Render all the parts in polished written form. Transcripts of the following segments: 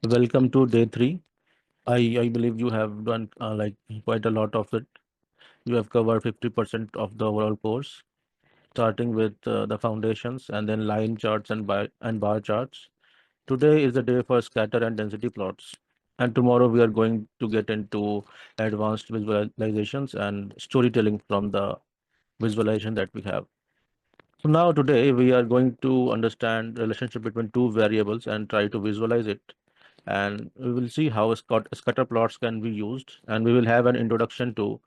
Welcome to day three. I believe you have done like quite a lot of it. You have covered 50% of the overall course, starting with the foundations and then line charts and bar charts. Today is the day for scatter and density plots. And tomorrow we are going to get into advanced visualizations and storytelling from the visualization that we have. So now today we are going to understand relationship between two variables and try to visualize it, and we will see how scatter plots can be used, and we will have an introduction to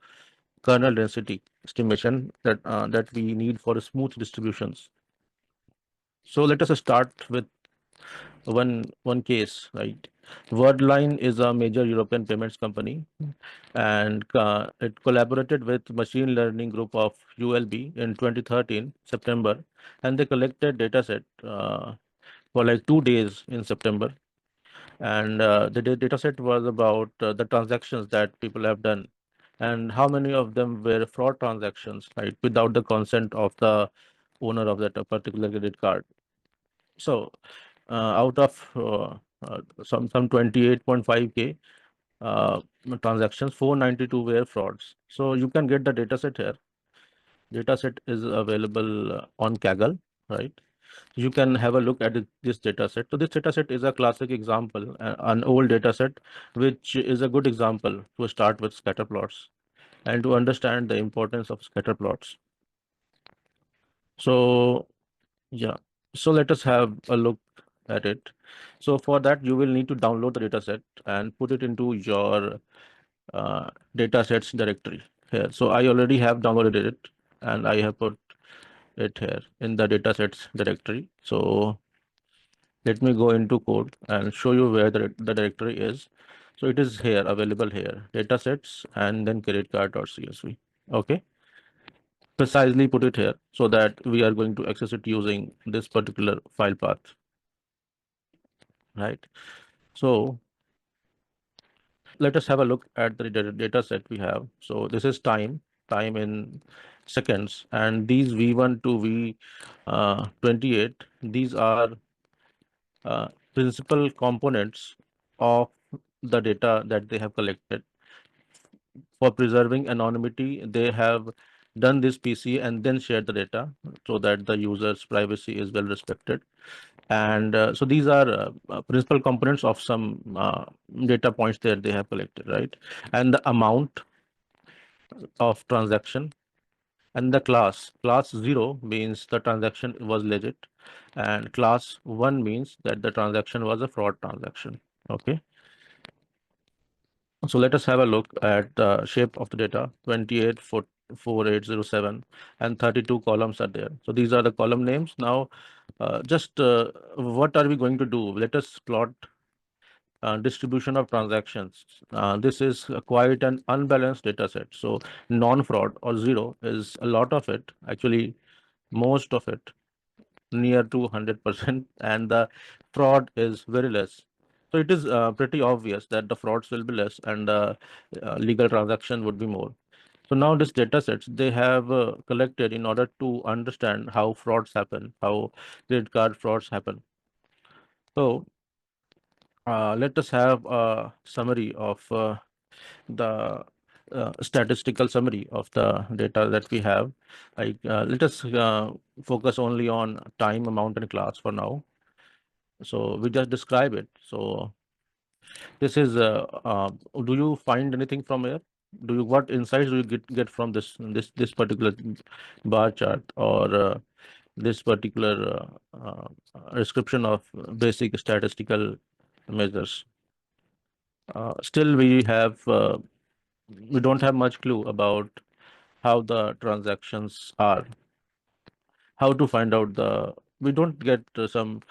kernel density estimation that we need for smooth distributions. So let us start with one case, right? Wordline is a major European payments company, and it collaborated with machine learning group of ULB in 2013 September, and they collected dataset for like 2 days in September, and the data set was about the transactions that people have done and how many of them were fraud transactions, right, without the consent of the owner of that particular credit card. So out of some 28.5K transactions, 492 were frauds. So you can get the data set here. Data set is available on Kaggle, right? You can have a look at this data set. So this data set is a classic example, an old data set, which is a good example to start with scatter plots and to understand the importance of scatter plots. So yeah, so let us have a look at it. So for that, you will need to download the data set and put it into your data sets directory here. So I already have downloaded it and I have put it here in the datasets directory. So let me go into code and show you where the directory is. So it is here, available here, datasets and then credit card.csv. Okay, precisely put it here so that we are going to access it using this particular file path, right? So let us have a look at the data set we have. So this is time in seconds, and these V1 to V28, these are principal components of the data that they have collected. For preserving anonymity, they have done this PC and then shared the data so that the user's privacy is well respected. And so these are principal components of some data points that they have collected, right? And the amount of transaction, and the class 0 means the transaction was legit, and class 1 means that the transaction was a fraud transaction. Okay, so let us have a look at the shape of the data. 28 4807 and 32 columns are there. So these are the column names. Now just what are we going to do? Let us plot distribution of transactions. This is quite an unbalanced data set. So non-fraud or zero is a lot of it, actually most of it, near to 100%, and the fraud is very less. So it is pretty obvious that the frauds will be less and the legal transaction would be more. So now this data sets they have collected in order to understand how frauds happen, how credit card frauds happen. So let us have a summary of the statistical summary of the data that we have. Like let us focus only on time, amount, and class for now. So we just describe it. So this is. Do you find anything from here? Do you what insights do you get from this particular bar chart or this particular description of basic statistical measures? Still, we don't have much clue about how the transactions are, how to find out the. We don't get some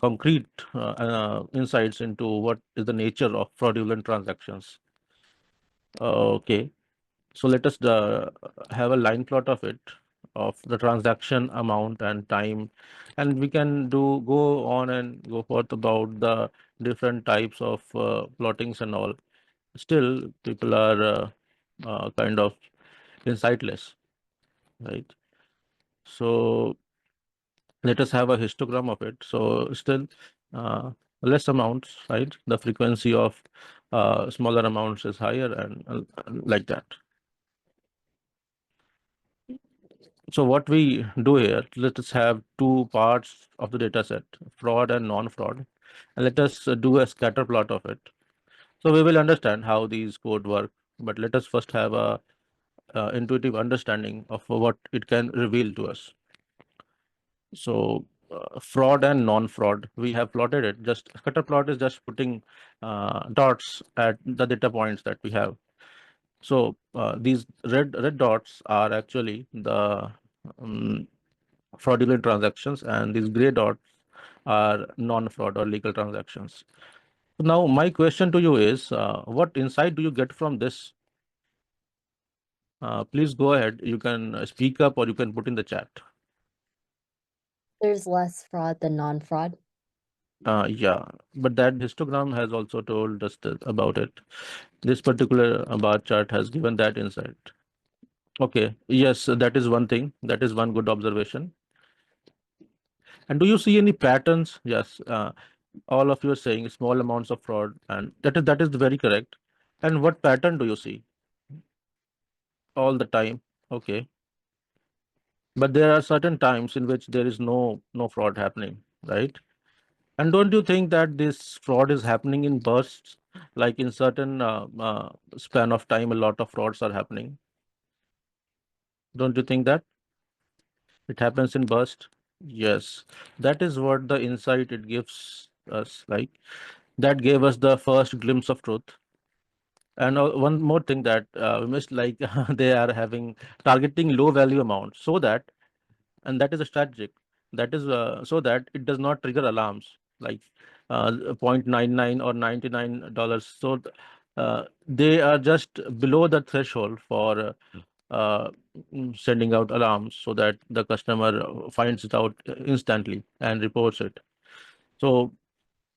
concrete insights into what is the nature of fraudulent transactions. Okay, so let us have a line plot of it, of the transaction amount and time, and we can do go on and go forth about the different types of plottings and all. Still, people are kind of insightless, right? So let us have a histogram of it. So still, less amounts, right? The frequency of smaller amounts is higher, and like that. So what we do here, let us have two parts of the data set, fraud and non-fraud, and let us do a scatter plot of it. So we will understand how these code work, but let us first have a intuitive understanding of what it can reveal to us. So fraud and non-fraud, we have plotted it. Just scatter plot is just putting dots at the data points that we have. So these red dots are actually the um, fraudulent transactions, and these gray dots are non-fraud or legal transactions. Now, my question to you is, what insight do you get from this? Please go ahead. You can speak up or you can put in the chat. There's less fraud than non-fraud. Yeah, but that histogram has also told us about it. This particular bar chart has given that insight. Okay, yes, that is one thing. That is one good observation. And do you see any patterns? Yes, all of you are saying small amounts of fraud, and that is very correct. And what pattern do you see? All the time. Okay, but there are certain times in which there is no fraud happening, right? And don't you think that this fraud is happening in bursts? Like in certain span of time, a lot of frauds are happening. Don't you think that it happens in burst? Yes, that is what the insight it gives us. Like that gave us the first glimpse of truth. And one more thing that we missed, like they are having targeting low value amounts so that, and that is a strategic, that is so that it does not trigger alarms like 0.99 or $99. So they are just below the threshold for sending out alarms so that the customer finds it out instantly and reports it. So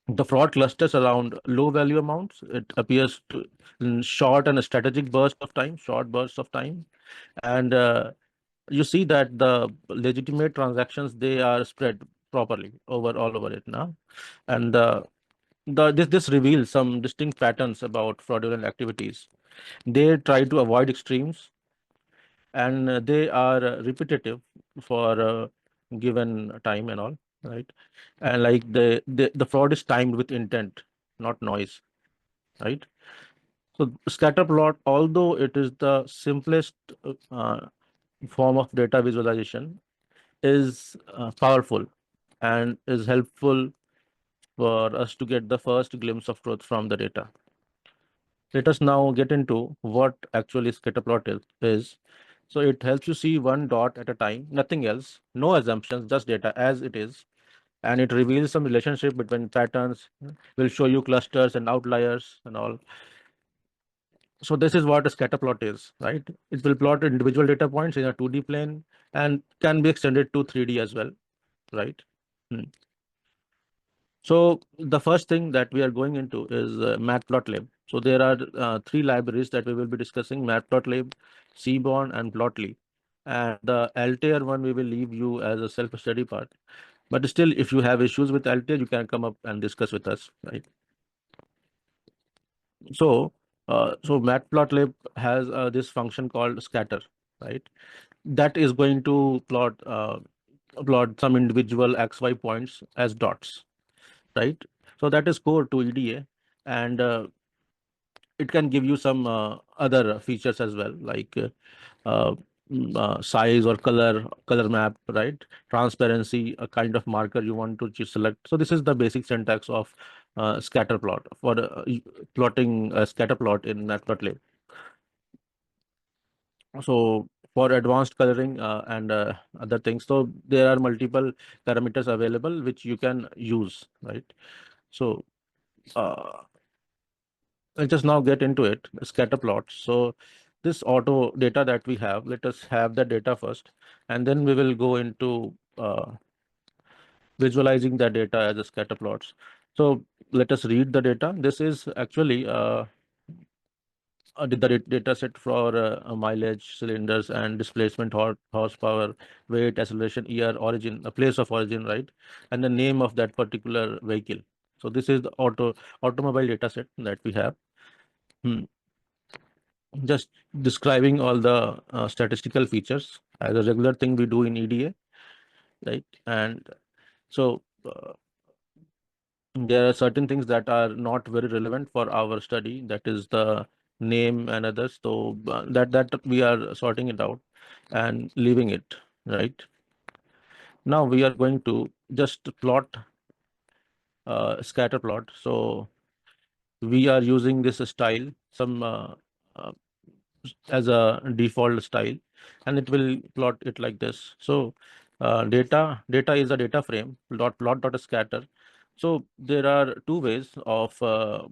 the fraud clusters around low value amounts. It appears to in short and strategic burst of time, short bursts of time, and you see that the legitimate transactions, they are spread properly over all over it now. And this reveals some distinct patterns about fraudulent activities. They try to avoid extremes, and they are repetitive for given time and all, right? And like the fraud is timed with intent, not noise, right? So scatter plot, although it is the simplest form of data visualization, is powerful and is helpful for us to get the first glimpse of truth from the data. Let us now get into what actually scatterplot is. So it helps you see one dot at a time, nothing else, no assumptions, just data as it is. And it reveals some relationship between patterns, will show you clusters and outliers and all. So this is what a scatter plot is, right? It will plot individual data points in a 2D plane and can be extended to 3D as well, right? Hmm. So the first thing that we are going into is matplotlib. So there are three libraries that we will be discussing: matplotlib, seaborn, and plotly. And the Altair one we will leave you as a self-study part. But still, if you have issues with Altair, you can come up and discuss with us, right? So matplotlib has this function called scatter, right? That is going to plot some individual XY points as dots, right? So that is core to EDA, and it can give you some other features as well, like uh, size or color map, right? Transparency, a kind of marker you want to select. So this is the basic syntax of scatter plot for plotting a scatter plot in Matplotlib. So for advanced coloring and other things, so there are multiple parameters available which you can use, right? So let's just now get into it, scatter plots. So this auto data that we have, let us have the data first, and then we will go into visualizing the data as a scatter plots. So let us read the data. This is actually the data set for mileage, cylinders, and displacement, horsepower, weight, acceleration, year, origin, a place of origin, right? And the name of that particular vehicle. So this is the automobile data set that we have. Hmm. Just describing all the statistical features as a regular thing we do in EDA, right? And so there are certain things that are not very relevant for our study, that is the name and others. So that we are sorting it out and leaving it, right? Now we are going to just plot scatter plot. So we are using this style, some uh, as a default style, and it will plot it like this. So data is a data frame dot plot dot scatter. So there are two ways of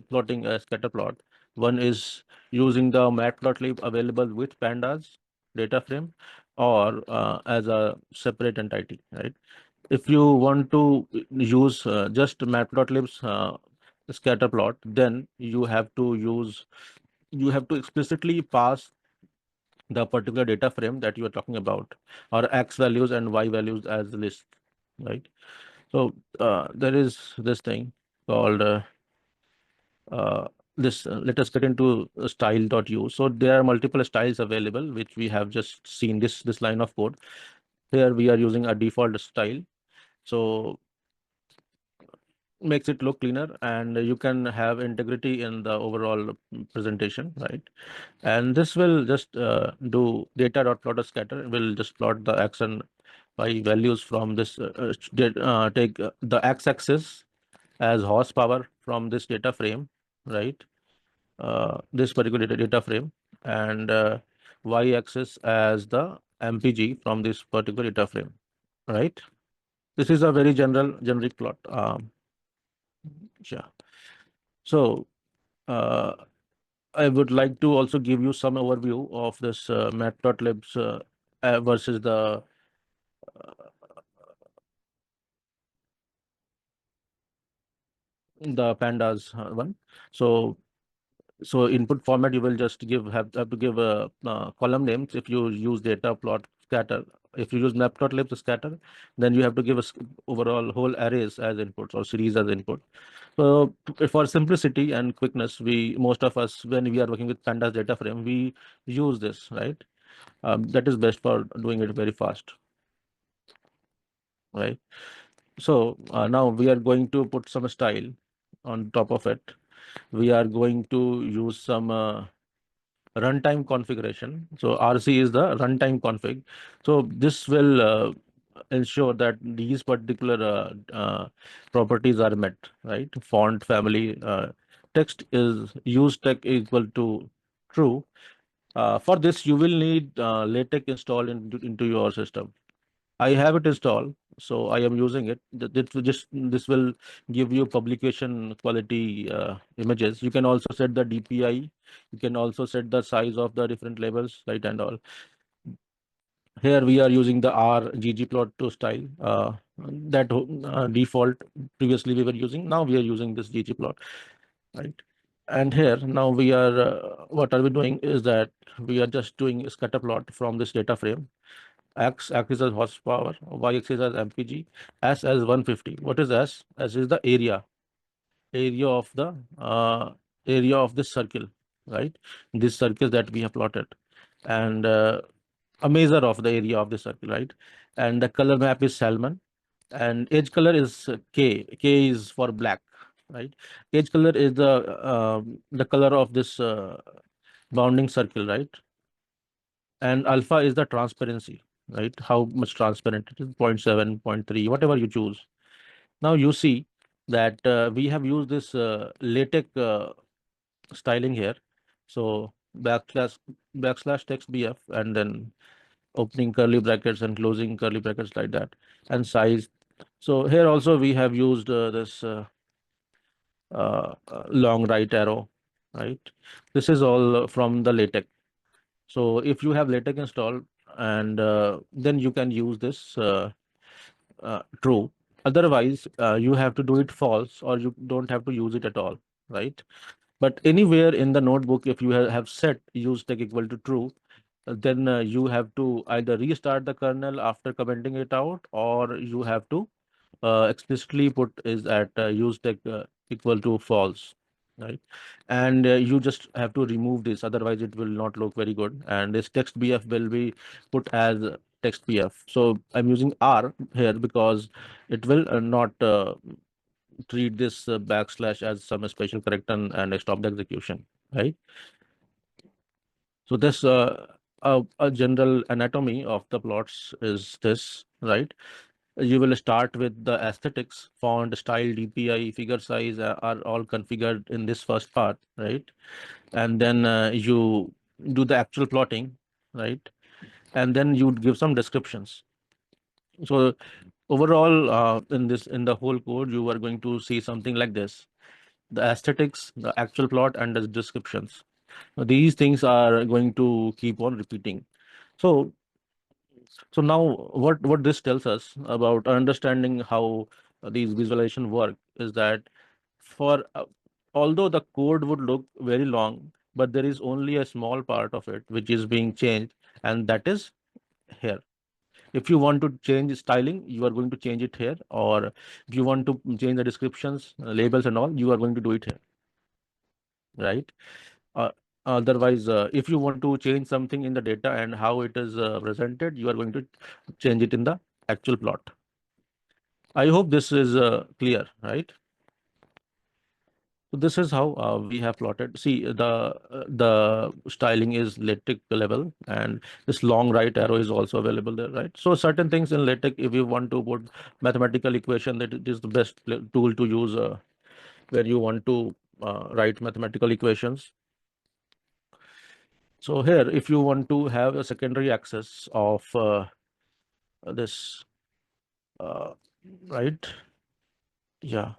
plotting a scatter plot. One is using the matplotlib available with pandas data frame, or as a separate entity, right? If you want to use just matplotlib's scatter plot, then you have to explicitly pass the particular data frame that you are talking about, or x values and y values as list, right? So there is this thing called this. Let us get into style.use. So there are multiple styles available, which we have just seen this line of code. Here we are using a default style. So makes it look cleaner, and you can have integrity in the overall presentation, right? And this will just do data dot plot scatter, will just plot the x and y values from this take the x-axis as horsepower from this data frame, right? This particular data frame, and y-axis as the mpg from this particular data frame, right? This is a very generic plot. Yeah. So uh, I would like to also give you some overview of this matplotlib's versus the pandas one. So input format, you will just have to give column names if you use data plot scatter. If you use matplotlib scatter, then you have to give us overall whole arrays as inputs or series as input. So for simplicity and quickness, we most of us, when we are working with pandas data frame, we use this, right? That is best for doing it very fast, right? So now we are going to put some style on top of it. We are going to use some runtime configuration. So RC is the runtime config. So this will ensure that these particular properties are met, right? Font family, text is use tech equal to true. For this, you will need LaTeX installed into your system. I have it installed, so I am using it. This will give you publication quality images. You can also set the DPI. You can also set the size of the different labels, right, and all. Here we are using the R ggplot2 style. That default previously we were using. Now we are using this ggplot, right? And here now we are. What are we doing is that we are just doing a scatter plot from this data frame. X axis as horsepower, Y axis as mpg, S as 150. What is S? S is the area of the area of this circle, right? This circle that we have plotted, and a measure of the area of the circle, right? And the color map is salmon, and edge color is K. K is for black, right? Edge color is the color of this bounding circle, right? And alpha is the transparency, right? How much transparent it is, 0.7, 0.3, whatever you choose. Now you see that we have used this LaTeX styling here. So backslash text bf, and then opening curly brackets and closing curly brackets like that, and size. So here also we have used this long right arrow, right? This is all from the LaTeX. So if you have LaTeX installed, and then you can use this true. Otherwise, you have to do it false, or you don't have to use it at all, right? But anywhere in the notebook, if you have set use tech equal to true, then you have to either restart the kernel after commenting it out, or you have to explicitly put is at use tech equal to false, right? And you just have to remove this, otherwise it will not look very good, and this text bf will be put as text bf. So I'm using r here because it will not treat this backslash as some special character, and stop the execution, right? So this a general anatomy of the plots is this, right? You will start with the aesthetics, font, style, DPI, figure size are all configured in this first part, right? And then you do the actual plotting, right? And then you give some descriptions. So overall, in the whole code, you are going to see something like this: the aesthetics, the actual plot, and the descriptions. These things are going to keep on repeating. So now what this tells us about understanding how these visualization work is that for although the code would look very long, but there is only a small part of it which is being changed, and that is here. If you want to change styling, you are going to change it here, or if you want to change the descriptions, labels and all, you are going to do it here, right? uh, Otherwise, if you want to change something in the data and how it is presented, you are going to change it in the actual plot. I hope this is clear, right? So this is how we have plotted. See, the styling is LaTeX level, and this long right arrow is also available there, right? So certain things in LaTeX, if you want to put mathematical equation, that it is the best tool to use where you want to write mathematical equations. So here, if you want to have a secondary access of this, uh, right? Yeah.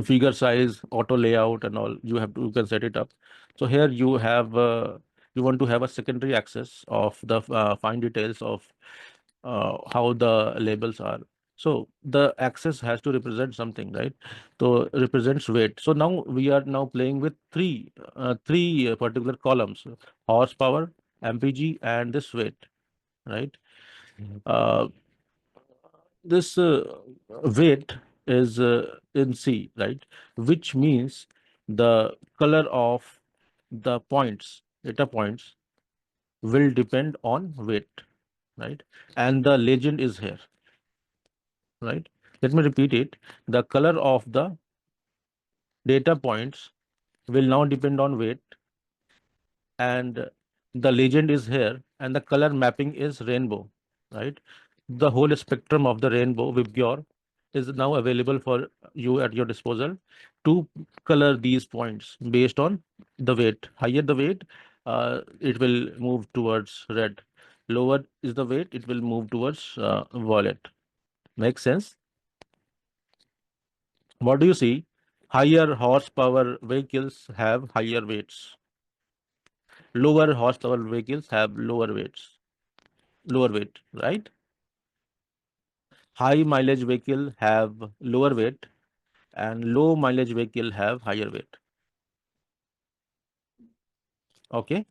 Figure size, auto layout, and all, you can set it up. So here you have you want to have a secondary access of the fine details of how the labels are. So the axis has to represent something, right? So represents weight. So now we are now playing with three particular columns: horsepower, mpg, and this weight, right? uh, this weight is in C, right? Which means the color of the points, data points, will depend on weight, right? And the legend is here, right? Let me repeat it. The color of the data points will now depend on weight, and the legend is here, and the color mapping is rainbow, right? The whole spectrum of the rainbow Vibgyor is now available for you at your disposal to color these points based on the weight. Higher the weight, it will move towards red. Lower is the weight, it will move towards violet. Makes sense? What do you see? Higher horsepower vehicles have higher weights. Lower horsepower vehicles have lower weight, right? High mileage vehicle have lower weight, and low mileage vehicle have higher weight. Okay,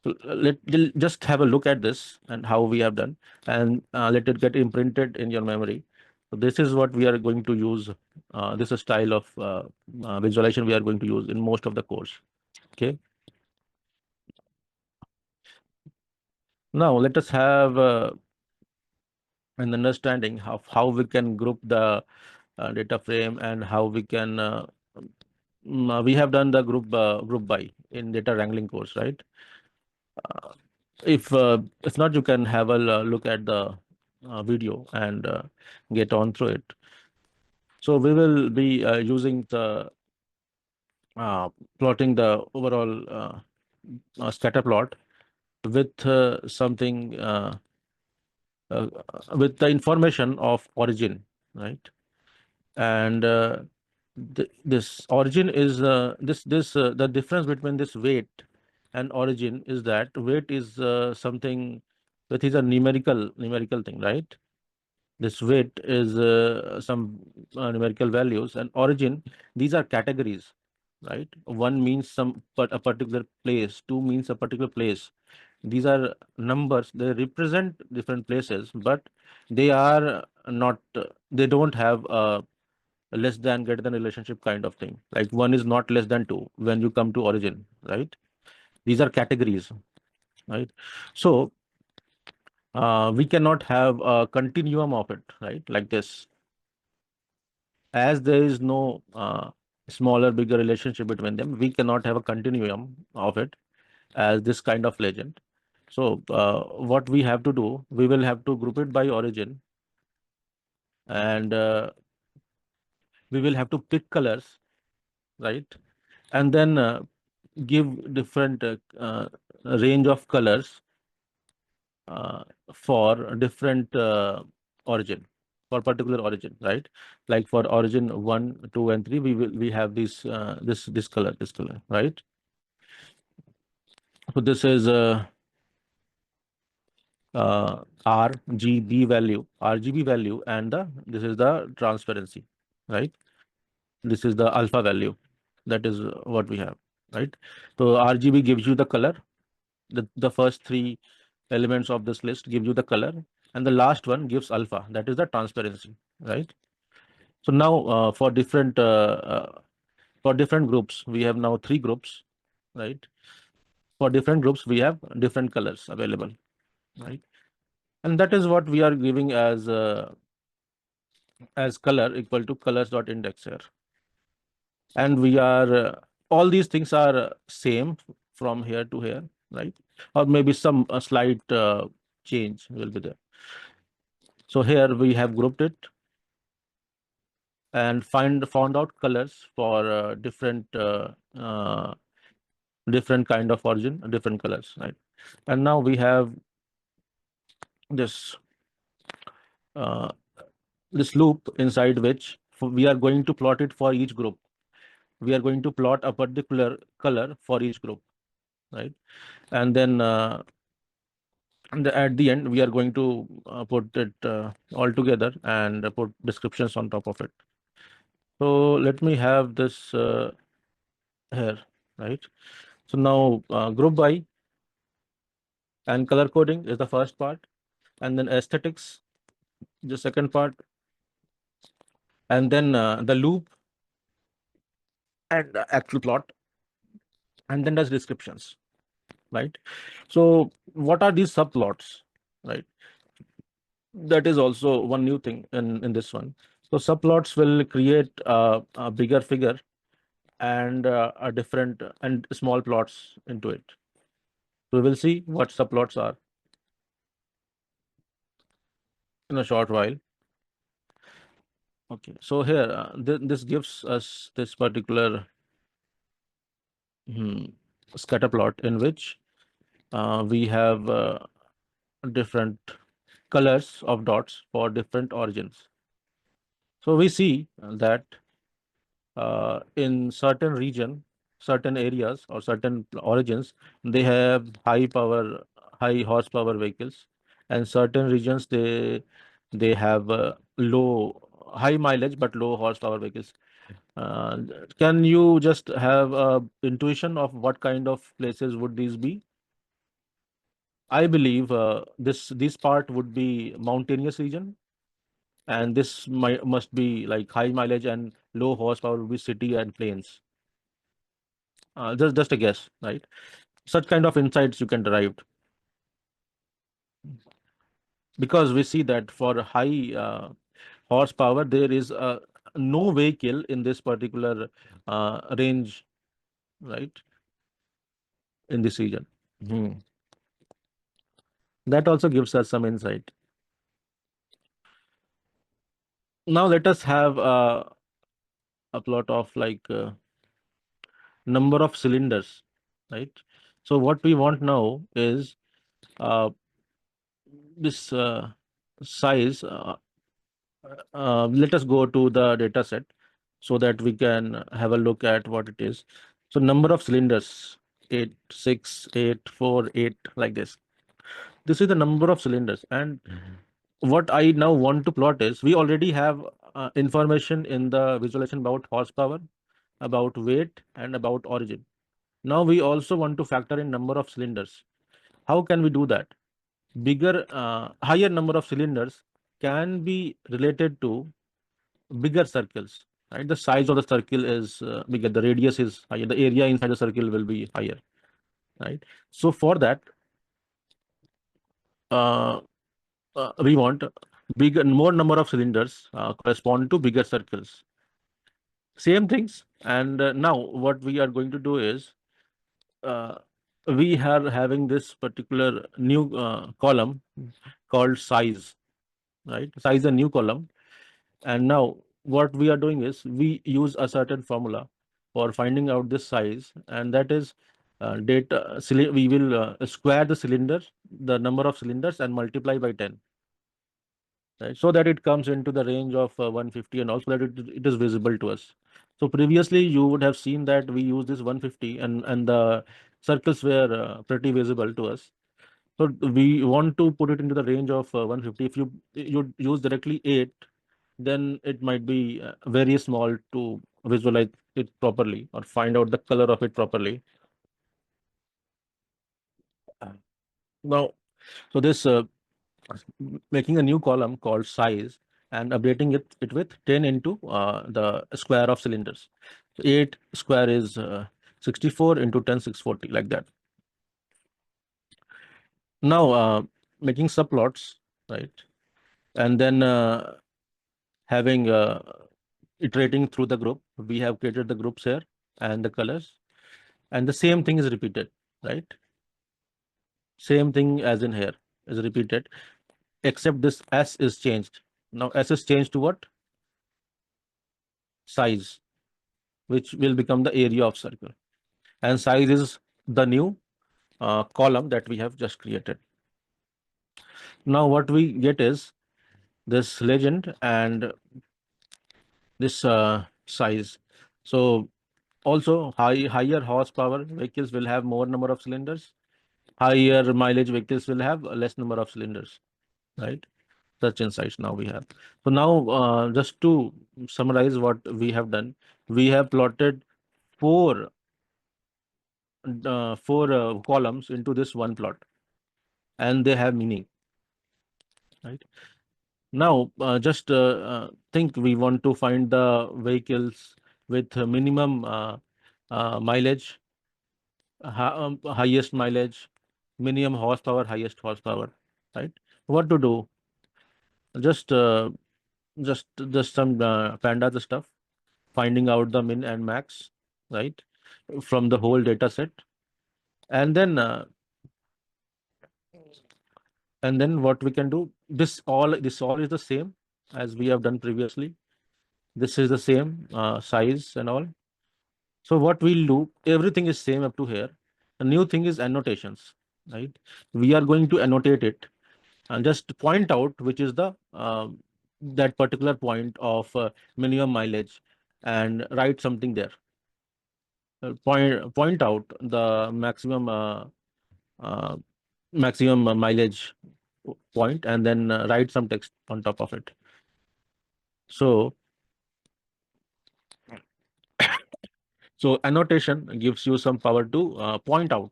so we'll just have a look at this and how we have done, and let it get imprinted in your memory. So this is what we are going to use. This is style of visualization we are going to use in most of the course. Okay, now let us have an understanding of how we can group the data frame, and how we can we have done the group by in data wrangling course, right? Uh, if not, you can have a look at the video and get on through it. So we will be using the uh, plotting the overall scatter plot with something uh, with the information of origin, right? And this origin is this the difference between this weight and origin is that weight is something that is a numerical thing, right? This weight is some numerical values, and origin, these are categories, right? One means a particular place, two means a particular place. These are numbers, they represent different places, but they are not, they don't have a less than greater than relationship kind of thing. Like one is not less than two when you come to origin, right? These are categories, right? So we cannot have a continuum of it, right? Like this, as there is no smaller, bigger relationship between them, we cannot have a continuum of it as this kind of legend. So what we have to do, we will have to group it by origin, and we will have to pick colors, right? And then give different range of colors uh, for different origin, for particular origin, right? Like for origin 1, 2, and 3, we have this color, right? So this is RGB value, and this is the transparency, right? This is the alpha value. That is what we have, right? So RGB gives you the color. The first three elements of this list give you the color, and the last one gives alpha. That is the transparency, right? So now for different groups, we have now three groups, right? For different groups, we have different colors available, right? And that is what we are giving as color equal to colors.index here. And we are all these things are same from here to here, right? Or maybe some slight change will be there. So here we have grouped it and found out colors for different kind of origin, different colors, right? And now we have this uh, this loop inside which we are going to plot it for each group. We are going to plot a particular color for each group, right? And then at the end we are going to put it all together and put descriptions on top of it. So let me have this here, right? So now group by and color coding is the first part, and then aesthetics the second part, and then the loop and the actual plot, and then does descriptions, right? So what are these subplots, right? That is also one new thing in this one. So subplots will create a bigger figure and a different and small plots into it. So we will see what subplots are in a short while. Okay, so here this gives us this particular hmm, scatter plot in which we have different colors of dots for different origins. So we see that in certain region, certain areas or certain origins, they have high horsepower vehicles, and certain regions they have high mileage but low horsepower vehicles. Uh, can you just have a intuition of what kind of places would these be? I believe this part would be mountainous region, and this must be like high mileage and low horsepower would be city and plains. Just a guess, right? Such kind of insights you can derive because we see that for high horsepower there is no vehicle in this particular range, right? In this region. Hmm. That also gives us some insight. Now let us have a plot of like number of cylinders, right? So what we want now is uh, this size. Let us go to the data set so that we can have a look at what it is. So number of cylinders, 8, 6, 8, 4, 8, like this. This is the number of cylinders. And what I now want to plot is we already have information in the visualization about horsepower, about weight, and about origin. Now we also want to factor in number of cylinders. How can we do that? Higher number of cylinders can be related to bigger circles, right? The size of the circle is bigger, the radius is higher, the area inside the circle will be higher, right? So for that, uh, we want bigger, more number of cylinders correspond to bigger circles. Same things. And now what we are going to do is uh, we are having this particular new column called size, right? Size a new column. And now what we are doing is we use a certain formula for finding out this size, and that is we will square the cylinder, the number of cylinders, and multiply by 10, right? So that it comes into the range of 150, and also that it is visible to us. So previously you would have seen that we use this 150, and the circles were pretty visible to us. So we want to put it into the range of 150. If you use directly 8, then it might be very small to visualize it properly or find out the color of it properly. Now, so this making a new column called size and updating it with 10 into the square of cylinders. So 8 square is 64 into 10, 640, like that. Now, making subplots, right? And then having iterating through the group. We have created the groups here and the colors, and the same thing is repeated, right? Same thing as in here is repeated, except this S is changed. Now S is changed to what? Size, which will become the area of circle. And size is the new column that we have just created. Now what we get is this legend and this size. So also higher horsepower vehicles will have more number of cylinders. Higher mileage vehicles will have a less number of cylinders, right? Such insights now we have. So now just to summarize what we have done, we have plotted four columns into this one plot, and they have meaning, right? Now just think we want to find the vehicles with minimum mileage, highest mileage, minimum horsepower, highest horsepower, right? What to do? Just just some pandas stuff, finding out the min and max, right, from the whole data set. And then what we can do, this all is the same as we have done previously. This is the same size and all. So what we'll do, everything is same up to here. The new thing is annotations, right? We are going to annotate it and just point out which is the that particular point of minimum mileage, and write something there. Point out the uh, maximum mileage point, and then write some text on top of it. So annotation gives you some power to point out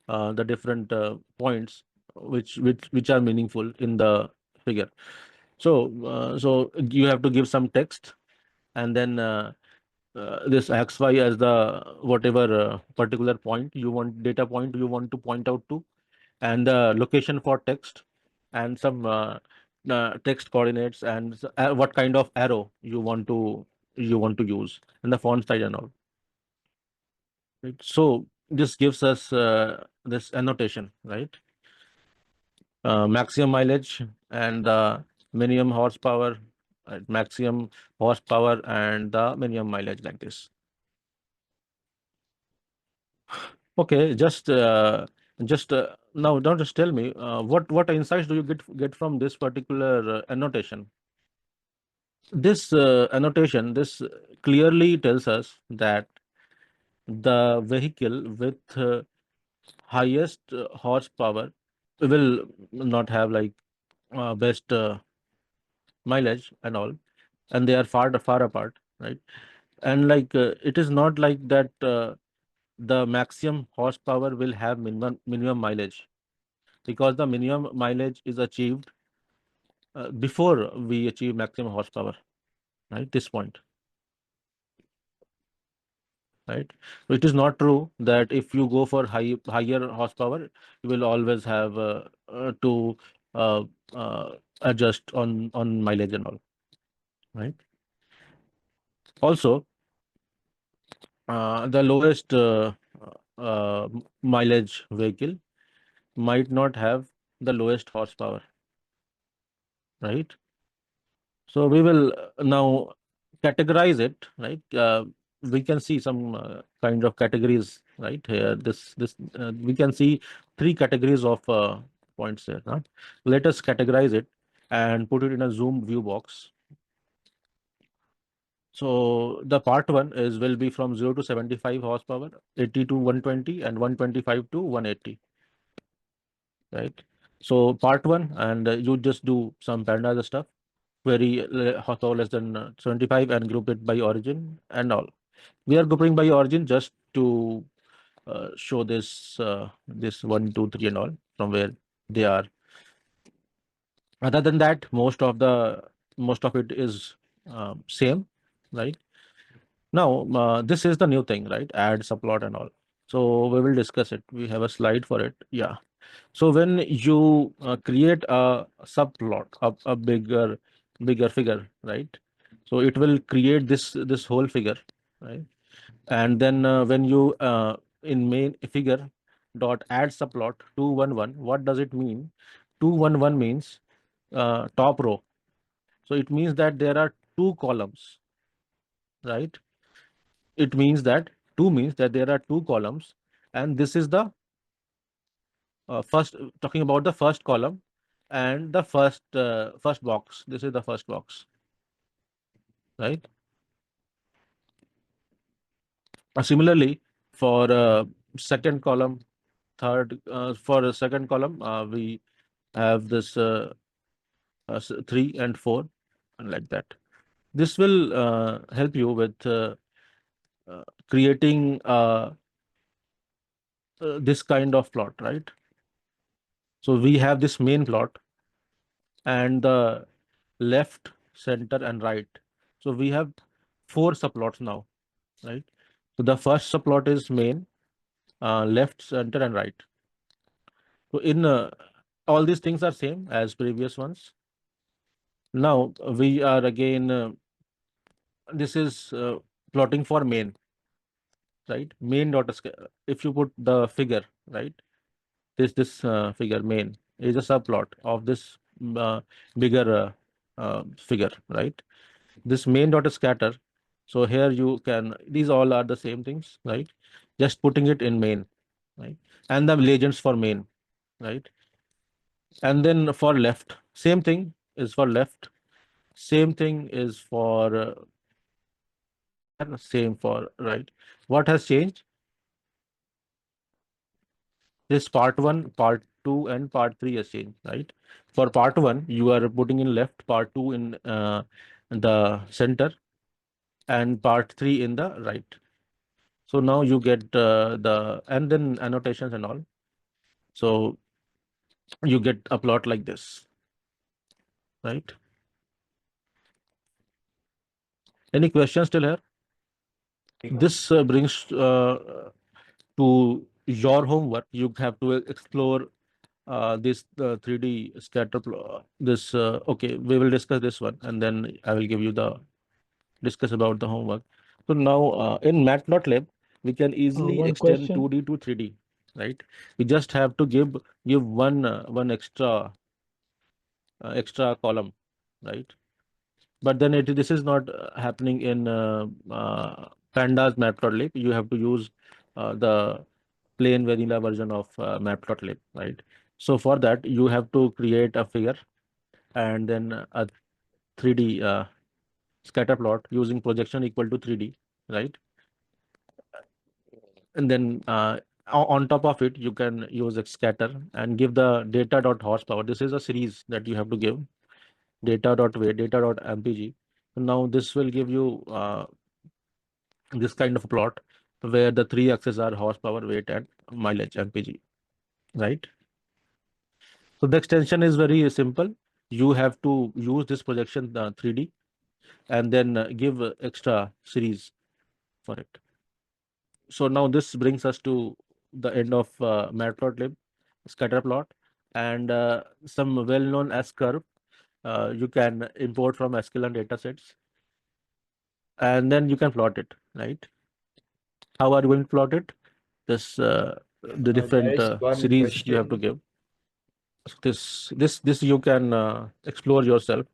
the different points which are meaningful in the figure. So you have to give some text, and then this xy as the whatever particular point you want, data point you want to point out to, and the location for text, and some text coordinates, and what kind of arrow you want to use, and the font size and all, right? So this gives us this annotation, right? Maximum mileage and the minimum horsepower, maximum horsepower and the minimum mileage, like this. Okay, just now, don't just tell me what insights do you get from this particular annotation? This annotation, this clearly tells us that the vehicle with highest horsepower will not have like best mileage and all, and they are far apart, right? And like it is not like that the maximum horsepower will have minimum mileage, because the minimum mileage is achieved before we achieve maximum horsepower, right? This point, right? So it is not true that if you go for higher horsepower, you will always have to uh, uh, adjust on mileage and all, right? Also, the lowest mileage vehicle might not have the lowest horsepower, right? So we will now categorize it, right? We can see some kind of categories, right? Here, this we can see three categories of points here. Huh? Let us categorize it and put it in a zoom view box. So the part one is will be from 0 to 75 horsepower, 80 to 120, and 125 to 180, right? So part one, and you just do some pandas stuff, query horsepower less than 75 and group it by origin and all. We are grouping by origin just to show this 1, 2, 3 and all from where they are. Other than that, most of it is same, right? Now this is the new thing, right? Add subplot and all. So we will discuss it. We have a slide for it. Yeah. So when you create a subplot, a bigger figure, right? So it will create this whole figure, right? And then when you in main figure dot add subplot 211, what does it mean? 211 means top row. So it means that there are two columns, right? It means that two means that there are two columns, and this is the first, talking about the first column and the first box. This is the first box, right? Similarly, for second column, third for a second column, we have this 3 and 4, and like that. This will help you with creating this kind of plot, right? So we have this main plot and the left, center, and right. So we have four subplots now, right? So the first subplot is main, left, center, and right. So in all these things are same as previous ones. Now we are again, this is plotting for main, right? Main dot if you put the figure, right? This figure main is a subplot of this uh, bigger figure, right? This main dot scatter. So here you can, these all are the same things, right? Just putting it in main, right? And the legends for main, right? And then for left, same thing is for left, same thing is for and same for right. What has changed? This part one, part two, and part three has changed, right? For part one, you are putting in left, part two in the center, and part three in the right. So now you get and then annotations and all. So you get a plot like this, right? Any questions still here? This brings to your homework. You have to explore this 3D scatter plot. This okay, we will discuss this one, and then I will give you the discuss about the homework. So now in Matplotlib, we can easily One extend question. 2D to 3D, right? We just have to give one extra column, right? But then this is not happening in Pandas Matplotlib. You have to use the plain vanilla version of Matplotlib, right? So for that, you have to create a figure and then a 3D scatter plot using projection equal to 3D, right? And then on top of it, you can use a scatter and give the data dot horsepower. This is a series that you have to give data dot weight, data dot mpg. Now this will give you this kind of a plot where the three axes are horsepower, weight, and mileage mpg, right? So the extension is very simple. you have to use this projection 3D and then give extra series for it. So now this brings us to the end of matplotlib scatter plot, and some well-known S curve you can import from SQL datasets, and then you can plot it, right? How are you going to plot it? This the There different is one series you have to question. give. So this you can explore yourself,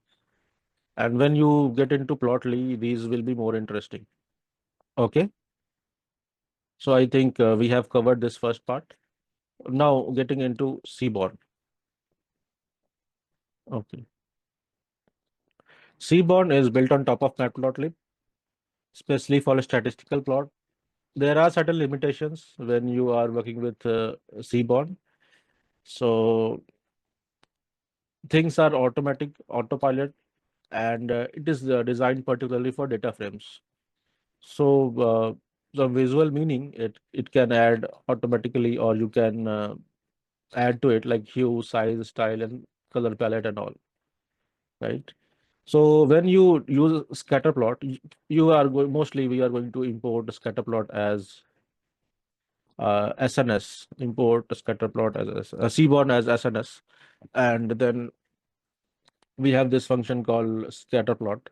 and when you get into plotly, these will be more interesting. Okay, so I think we have covered this first part. Now getting into Seaborn. Okay, Seaborn is built on top of Matplotlib, especially for a statistical plot. There are certain limitations when you are working with Seaborn. So things are automatic, autopilot, and it is designed particularly for data frames. So the visual meaning, it can add automatically, or you can add to it like hue, size, style, and color palette and all, right? So when you use scatter plot, you are going, mostly we are going to import scatter plot as SNS, import scatter plot as Seaborn as SNS, and then we have this function called scatter plot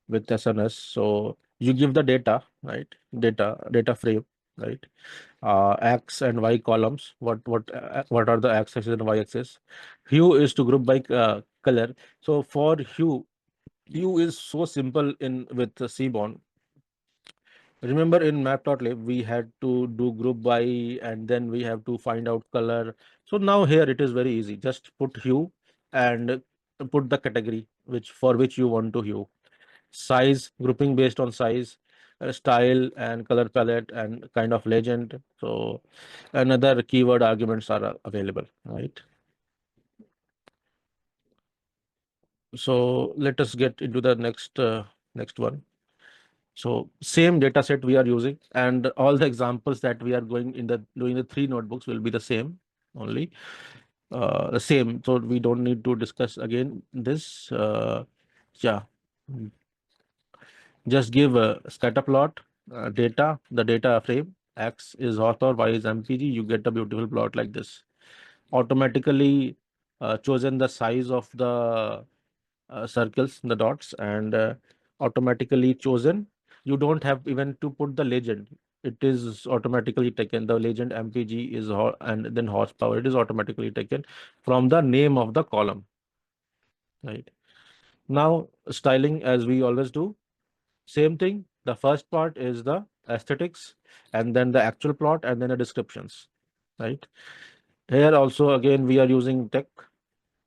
with SNS. So you give the data, right? Data frame, right? X and Y columns. What are the X axis and Y axis? Hue is to group by color. So for hue is so simple in with the Seaborn. Remember in map.lib we had to do group by, and then we have to find out color. So now here it is very easy. Just put hue and put the category which you want to hue. Size, grouping based on size, style and color palette and kind of legend. So another keyword arguments are available, right? So let us get into the next one. So same data set we are using, and all the examples that we are going in the doing the three notebooks will be the same only, the same. So we don't need to discuss again this. Yeah, just give a scatter plot, data, the data frame, X is author, Y is MPG, you get a beautiful plot like this. Automatically chosen the size of the circles, the dots, and automatically chosen. You don't have even to put the legend. It is automatically taken. The legend MPG is and then horsepower. It is automatically taken from the name of the column. Right. Now styling as we always do. Same thing. The first part is the aesthetics, and then the actual plot, and then the descriptions. Right. Here also again we are using tech,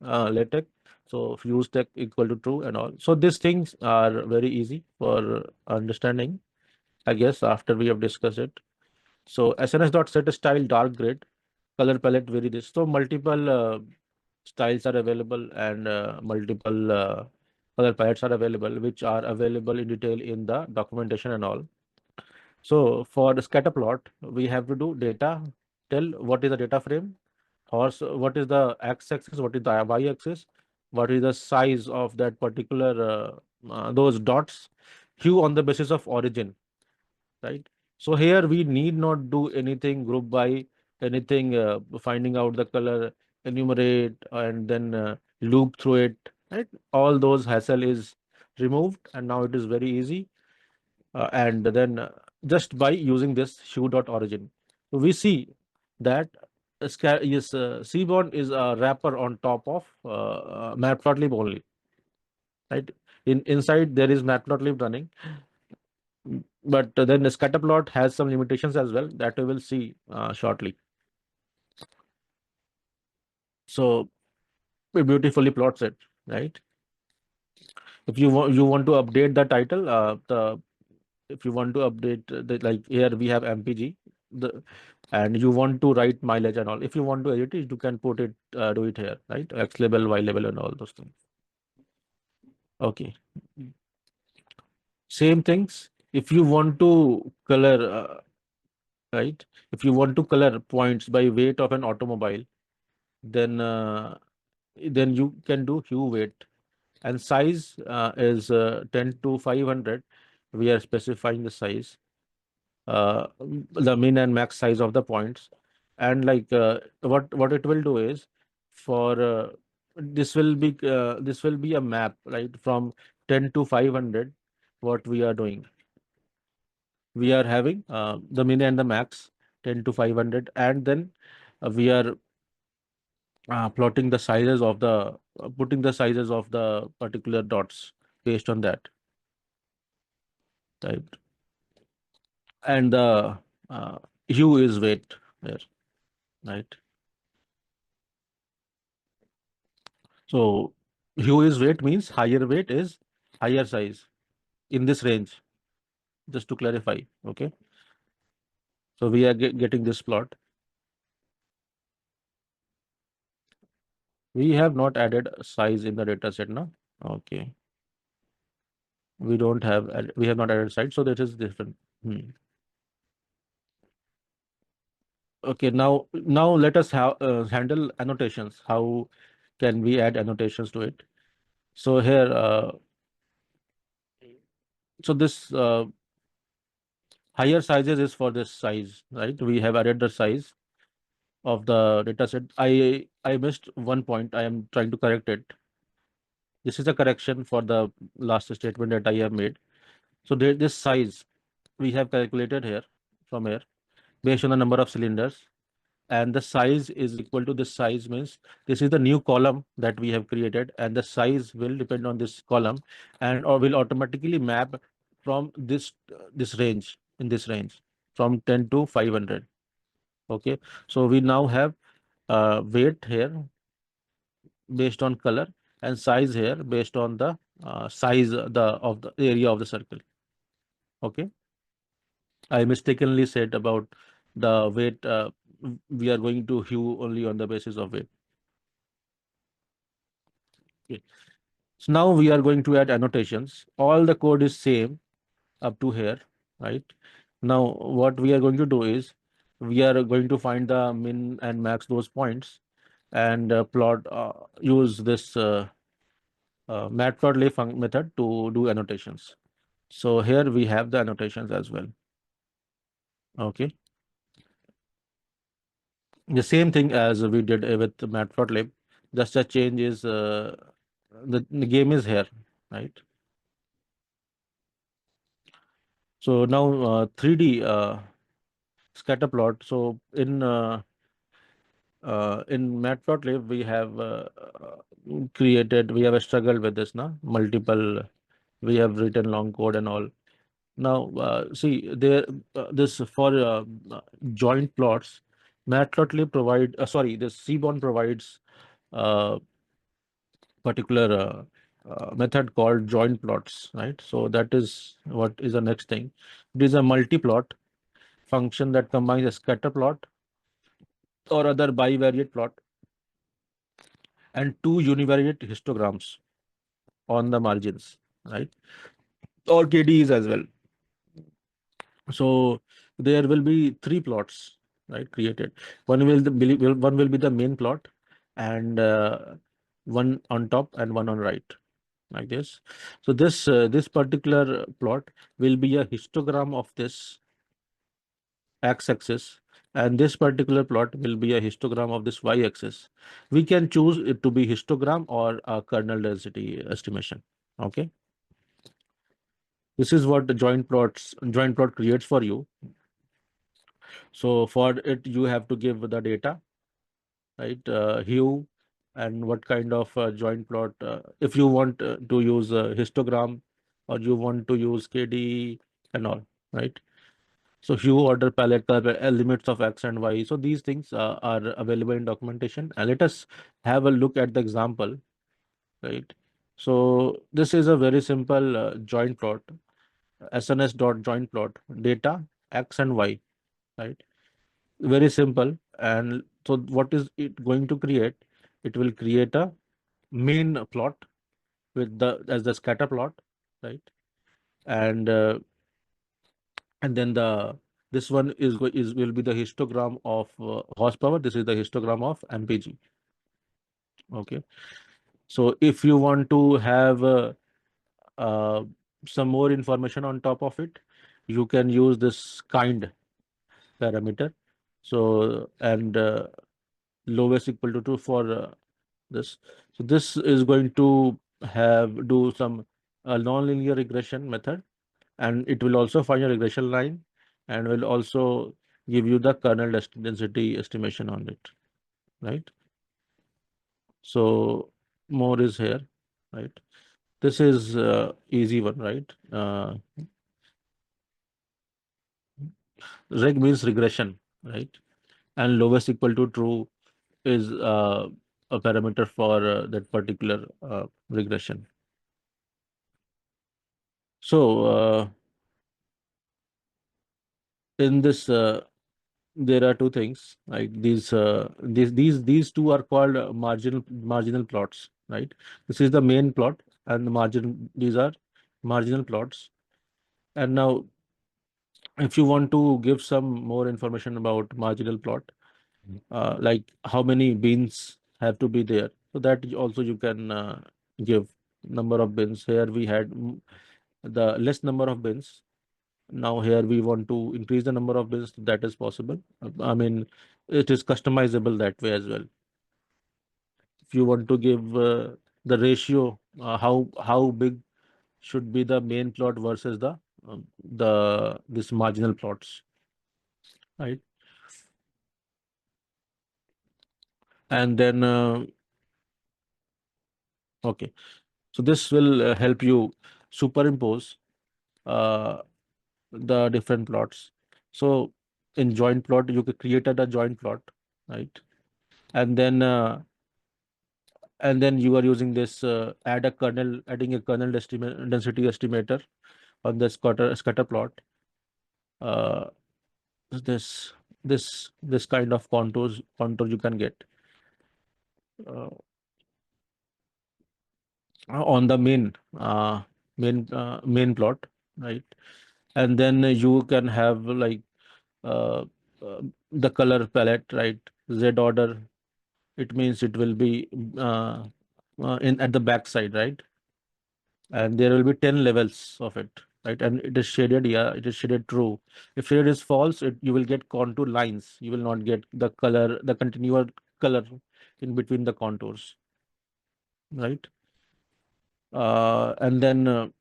LaTeX. So fuse tech equal to true and all. So these things are very easy for understanding, I guess, after we have discussed it. So SNS dot set a style dark grid, color palette vary this. So multiple styles are available, and multiple color palettes are available, which are available in detail in the documentation and all. So for the scatter plot, we have to do data, tell what is the data frame, horse, what is the x-axis, what is the y-axis, what is the size of that particular those dots, hue on the basis of origin, right? So here we need not do anything group by anything, finding out the color, enumerate, and then loop through it, right? All those hassle is removed, and now it is very easy. And then just by using this hue.origin, so we see that yes, Seaborn is a wrapper on top of Matplotlib only, right? Inside there is Matplotlib running, but then the scatterplot has some limitations as well that we will see shortly. So it beautifully plots it, right? If you want to update the title, the if you want to update the, like here we have MPG, the and you want to write mileage and all. If you want to edit it, you can put it, do it here, right? X label, Y label, and all those things. Okay, same things. If you want to color, right? If you want to color points by weight of an automobile, then then you can do hue weight. And size is 10 to 500. We are specifying the size, the min and max size of the points. And like what it will do is, for this will be a map, right, from 10 to 500. What we are doing, we are having the min and the max 10 to 500, and then we are plotting the sizes of the putting the sizes of the particular dots based on that, right? And the uh, hue is weight there, right? So hue is weight means higher weight is higher size in this range, just to clarify. Okay, so we are getting this plot. We have not added size in the data set now. Okay, we have not added size, so that is different. Hmm. Okay, now let us handle annotations. How can we add annotations to it? So here, so this higher sizes is for this size, right? We have added the size of the data set. I missed one point. I am trying to correct it. This is a correction for the last statement that I have made. So this size we have calculated here from here based on the number of cylinders, and the size is equal to this size means this is the new column that we have created, and the size will depend on this column, and or will automatically map from this range, in this range from 10 to 500. Okay, so we now have weight here based on color, and size here based on the size of the area of the circle. Okay, I mistakenly said about the weight. We are going to hue only on the basis of weight. Okay. So now we are going to add annotations. All the code is same up to here, right? Now what we are going to do is we are going to find the min and max those points, and plot use this matplotlib method to do annotations. So here we have the annotations as well. Okay, the same thing as we did with matplotlib. Just a change is the game is here, right? So now 3D scatter plot. So in matplotlib we have we have struggled with this now, multiple, we have written long code and all. Now see there, this for joint plots, matplotlib provide sorry, this Seaborn provides uh, particular method called joint plots, right? So that is what is the next thing. It is a multi-plot function that combines a scatter plot or other bivariate plot and two univariate histograms on the margins, right? Or KDEs as well. So there will be three plots, right, created. One will be the main plot, and one on top and one on right, like this. So this particular plot will be a histogram of this x-axis, and this particular plot will be a histogram of this y-axis. We can choose it to be histogram or a kernel density estimation. Okay, this is what the joint plot creates for you. So for it, you have to give the data, right? Hue and what kind of joint plot. If you want to use histogram, or you want to use KD and all, right? So hue, order, palette, color, limits of x and y. So these things are available in documentation. And let us have a look at the example, right? So this is a very simple joint plot, SNS dot joint plot, data x and y, right? Very simple. And so what is it going to create? It will create a main plot with the as the scatter plot, right? And then this one is will be the histogram of horsepower. This is the histogram of mpg. Okay. So if you want to have uh, some more information on top of it, you can use this kind parameter. So, and lowest equal to 2 for this. So this is going to have do some non-linear regression method, and it will also find a regression line and will also give you the kernel density estimation on it, right? So more is here, right? This is easy one, right? Reg means regression, right? And lowest equal to true is a parameter for that particular regression. So in this, there are two things, like these two are called marginal plots, right? This is the main plot, and the margin these are marginal plots. And now, if you want to give some more information about marginal plot, like how many beans have to be there, so that also you can give number of bins. Here we had the less number of bins. Now here we want to increase the number of bins. That is possible. I mean, it is customizable that way as well. If you want to give the ratio, how big should be the main plot versus the this marginal plots, right? And then okay, so this will help you superimpose uh, the different plots. So in joint plot, you could create a joint plot, right? And then you are using this adding a kernel density estimator on the scatter plot. Uh, this this kind of contour you can get uh, on the main plot, right? And then you can have like uh, the color palette, right? Z order, it means it will be uh, in at the back side, right? And there will be 10 levels of it, right? And it is shaded, yeah, it is shaded true. If shaded is false, you will get contour lines. You will not get the color, the continual color in between the contours, right? And then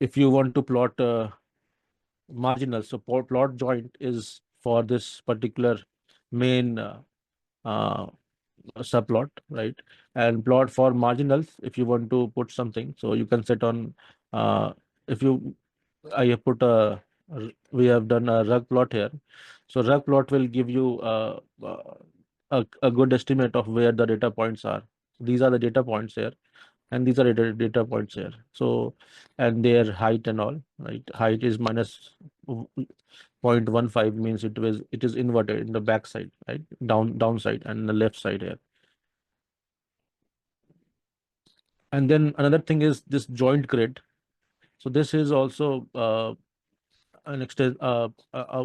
if you want to plot marginal, so plot joint is for this particular main uh, subplot, right? And plot for marginals, if you want to put something, so you can set on if you I have put we have done a rug plot here. So rug plot will give you a good estimate of where the data points are. These are the data points here, and these are data points here. So, and their height and all, right? Height is minus 0.15, means it is inverted in the back side, right? Downside and the left side here. And then another thing is this joint grid. So this is also an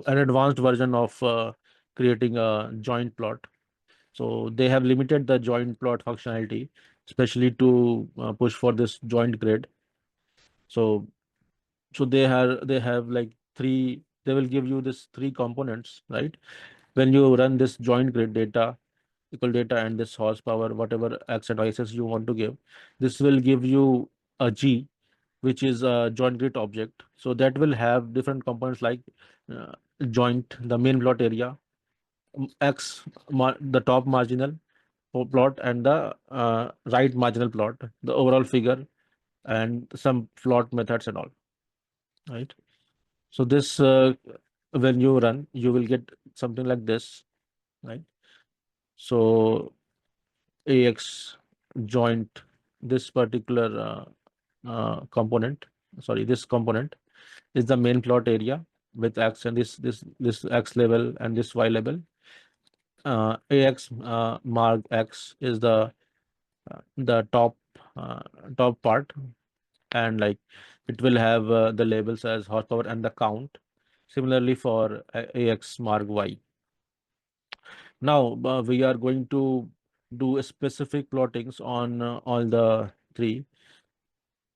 advanced version of creating a joint plot. So they have limited the joint plot functionality, especially to push for this joint grid. So they have like three. They will give you this three components, right? When you run this joint grid data, equal data, and this horsepower, whatever x and y axis you want to give, this will give you a G, which is a joint grid object. So that will have different components like uh, joint, the main plot area, x, the top marginal plot, and the right marginal plot, the overall figure, and some plot methods and all, right? So this when you run, you will get something like this, right? So ax joint, this particular component, sorry, this component is the main plot area with x, and this x level and this y level. Ax mark x is the uh, top part, and like it will have the labels as horsepower and the count. Similarly for ax mark y. Now we are going to do a specific plottings on all the three.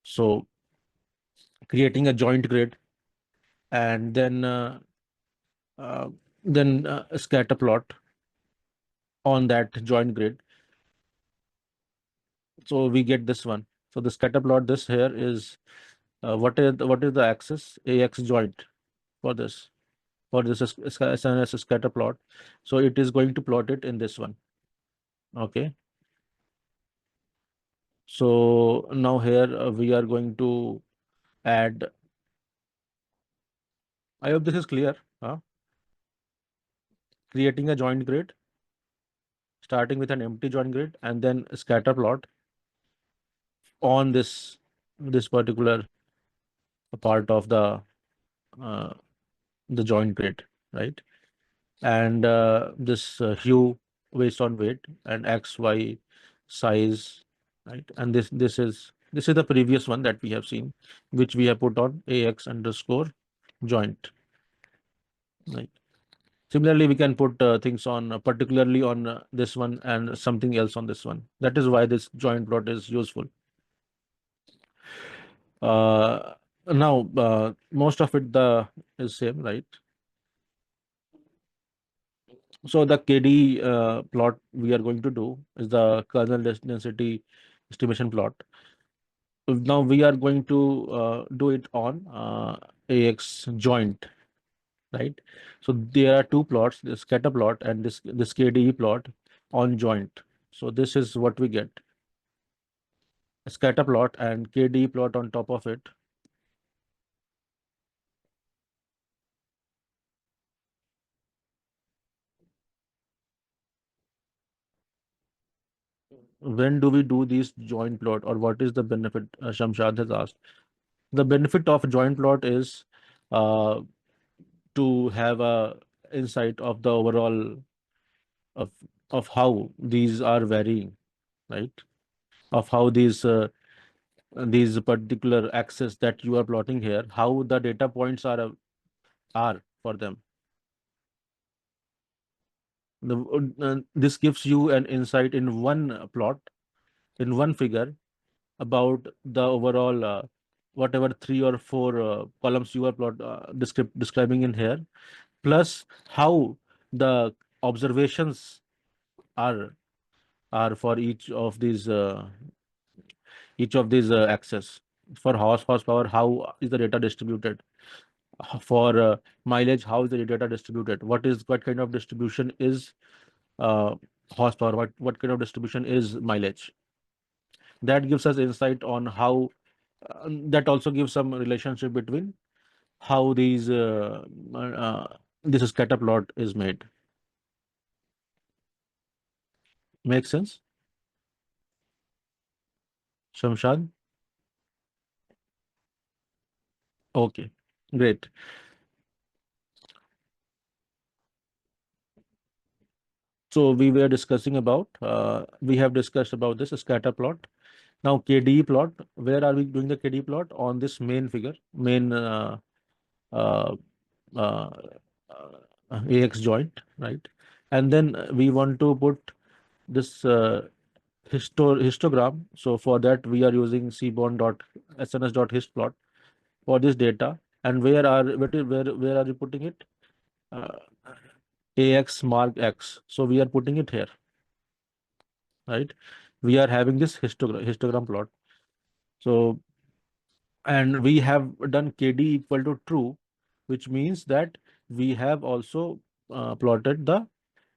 So creating a joint grid, and uh, then a scatter plot on that joint grid. So we get this one. So the scatter plot, this here is what is the axis AX joint for this, SNS scatter plot. So it is going to plot it in this one. Okay. So now here we are going to add. I hope this is clear. Creating a joint grid, starting with an empty joint grid, and then a scatter plot on this particular part of uh, the joint grid, right? And this hue based on weight and X, Y size, right? And this is the previous one that we have seen, which we have put on AX underscore joint, right? Similarly, we can put things on particularly on this one and something else on this one. That is why this joint plot is useful. Uh, Now, most of it the is same, right? So the KD plot we are going to do is the kernel density estimation plot. Now we are going to do it on AX joint, right? So there are two plots, the scatter plot and this KDE plot on joint. So this is what we get: a scatter plot and KDE plot on top of it. When do we do these joint plot, or what is the benefit? Shamshad has asked. The benefit of joint plot is uh, to have a insight of the overall of of how these are varying, right? Of how these particular axes that you are plotting here, how the data points are for them. This gives you an insight in one plot, in one figure, about the overall whatever three or four columns you are describing in here, plus how the observations are are for each of these axes. For horsepower, how is the data distributed? For mileage, how is the data distributed? What kind of distribution is uh, horsepower? What kind of distribution is mileage? That gives us insight on how. That also gives some relationship between how this scatter plot is made. Make sense, Shamshad? Okay, great. So we have discussed about this scatter plot. Now KDE plot, where are we doing the KDE plot? On this main figure, main uh, uh, AX joint, right? And then we want to put this histogram. So for that we are using cbond dot sns dot hist plot for this data. And where are you putting it? Uh, AX mark X. So we are putting it here, right? We are having this histogram plot. So, and we have done KD equal to true, which means that we have also plotted the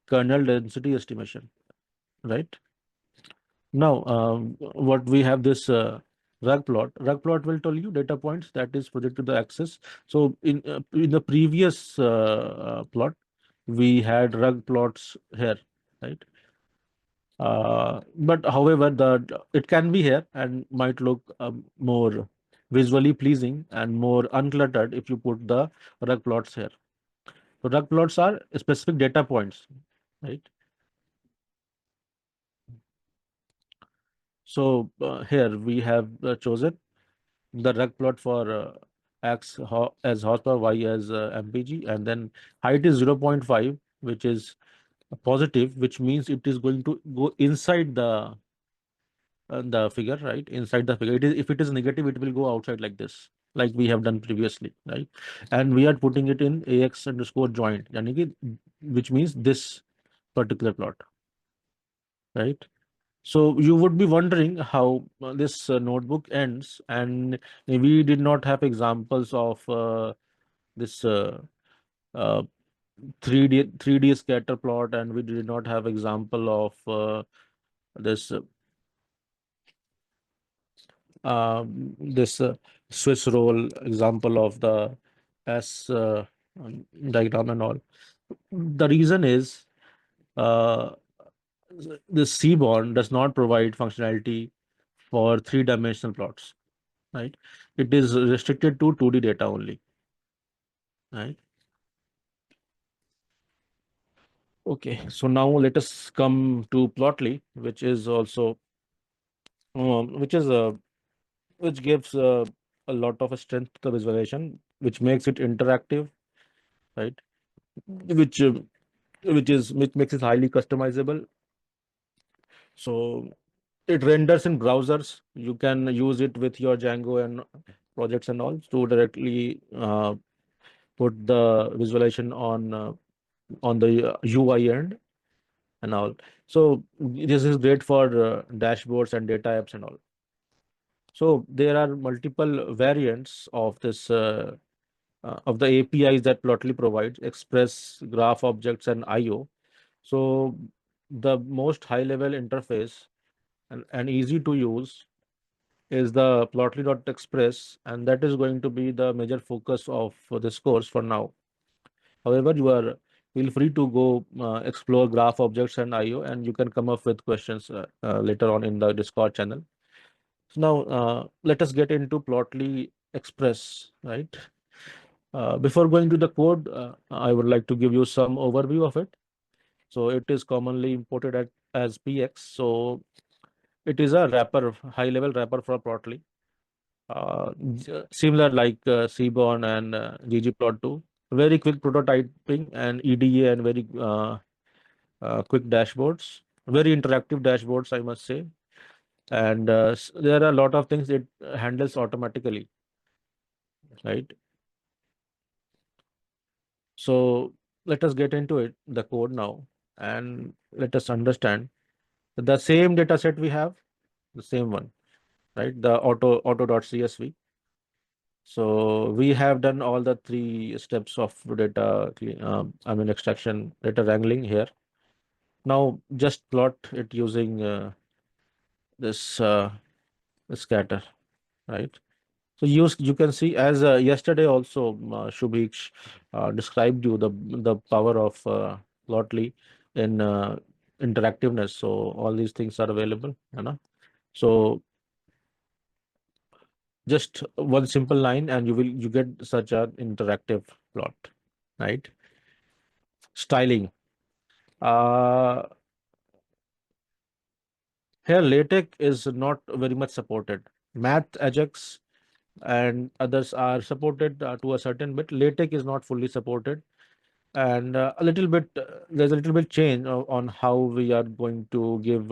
kernel density estimation, right? Now, what we have this rug plot. Rug plot will tell you data points that is projected to the axis. So in the previous plot, we had rug plots here, right? But however, the it can be here and might look more visually pleasing and more uncluttered if you put the rug plots here. So rug plots are specific data points, right? So here we have chosen the rug plot for as horsepower, y as mpg, and then height is 0.5, which is positive, which means it is going to go inside the figure, right? Inside the figure. It is, if it is negative, it will go outside like this, like we have done previously, right? And we are putting it in ax underscore joint, yani ki, which means this particular plot, right? So you would be wondering how this notebook ends, and we did not have examples of this uh, 3D scatter plot, and we did not have example of this this Swiss roll example of the S diagram and all. The reason is uh, the Seaborn does not provide functionality for three-dimensional plots, right? It is restricted to 2D data only, right? Okay, so now let us come to Plotly, which is also which is which gives a lot of strength to the visualization, which makes it interactive, right? Which which makes it highly customizable. So it renders in browsers. You can use it with your Django and projects and all to directly put the visualization on the UI end and all. So this is great for dashboards and data apps and all. So there are multiple variants of this of the APIs that Plotly provides: Express, Graph Objects, and IO. So the most high-level interface and easy to use is the Plotly.express, and that is going to be the major focus of this course for now. However, you are feel free to go explore Graph Objects and IO, and you can come up with questions later on in the Discord channel. So now let us get into Plotly Express, right? Before going to the code, I would like to give you some overview of it. So it is commonly imported as PX. So it is a wrapper, high-level wrapper for Plotly, similar like Seaborn and ggplot2. Very quick prototyping and EDA, and very quick dashboards, very interactive dashboards, I must say. And there are a lot of things it handles automatically, right? So let us get into it, the code now, and let us understand the same data set we have, the same one, right? The auto.csv. So we have done all the three steps of data, I mean extraction, data wrangling here. Now just plot it using this scatter, right? So you can see, as yesterday also Shubhik described you the power of Plotly in interactiveness. So all these things are available, you know. So just one simple line, and you get such an interactive plot, right? Styling. Uh, Here LaTeX is not very much supported. Math, Ajax, and others are supported to a certain bit. LaTeX is not fully supported, and a little bit there's a little bit change on how we are going to give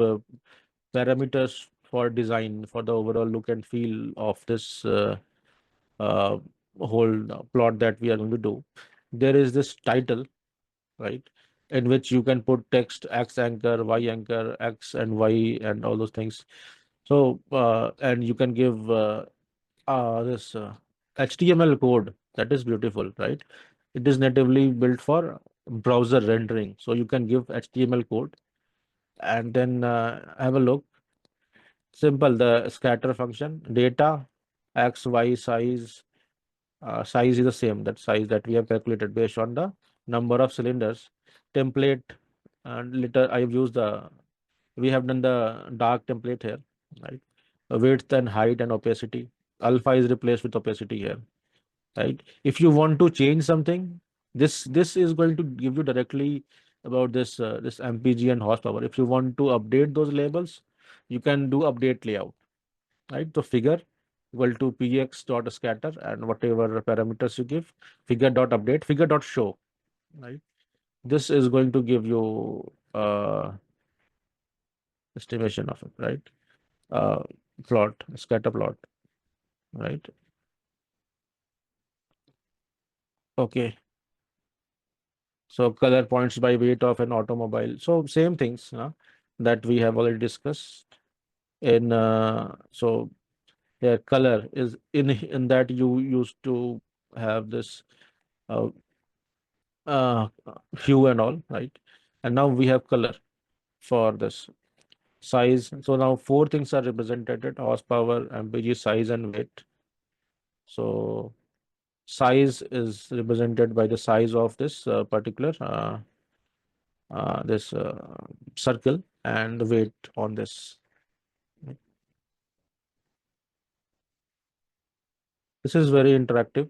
parameters for design for the overall look and feel of this uh, whole plot that we are going to do. There is this title, right, in which you can put text, x anchor, y anchor, x and y, and all those things. So and you can give this HTML code that is beautiful, right? It is natively built for browser rendering, so you can give HTML code and then have a look. Simple, the scatter function, data, x, y, size. Size is the same, that size that we have calculated based on the number of cylinders. Template, and later I have used the, we have done the dark template here, right? Width and height and opacity. Alpha is replaced with opacity here, right? If you want to change something, this is going to give you directly about this mpg and horsepower. If you want to update those labels, you can do update layout, right? So figure equal to px dot scatter, and whatever parameters you give, figure dot update, figure dot show, right? This is going to give you estimation of it, right? Uh, Plot, scatter plot, right? Okay. So color points by weight of an automobile. So same things that we have already discussed. In so yeah, color is in that you used to have this uh, uh, hue and all, right? And now we have color for this size. So now four things are represented: horsepower, mpg, size, and weight. So size is represented by the size of this particular this circle, and the weight on this. This is very interactive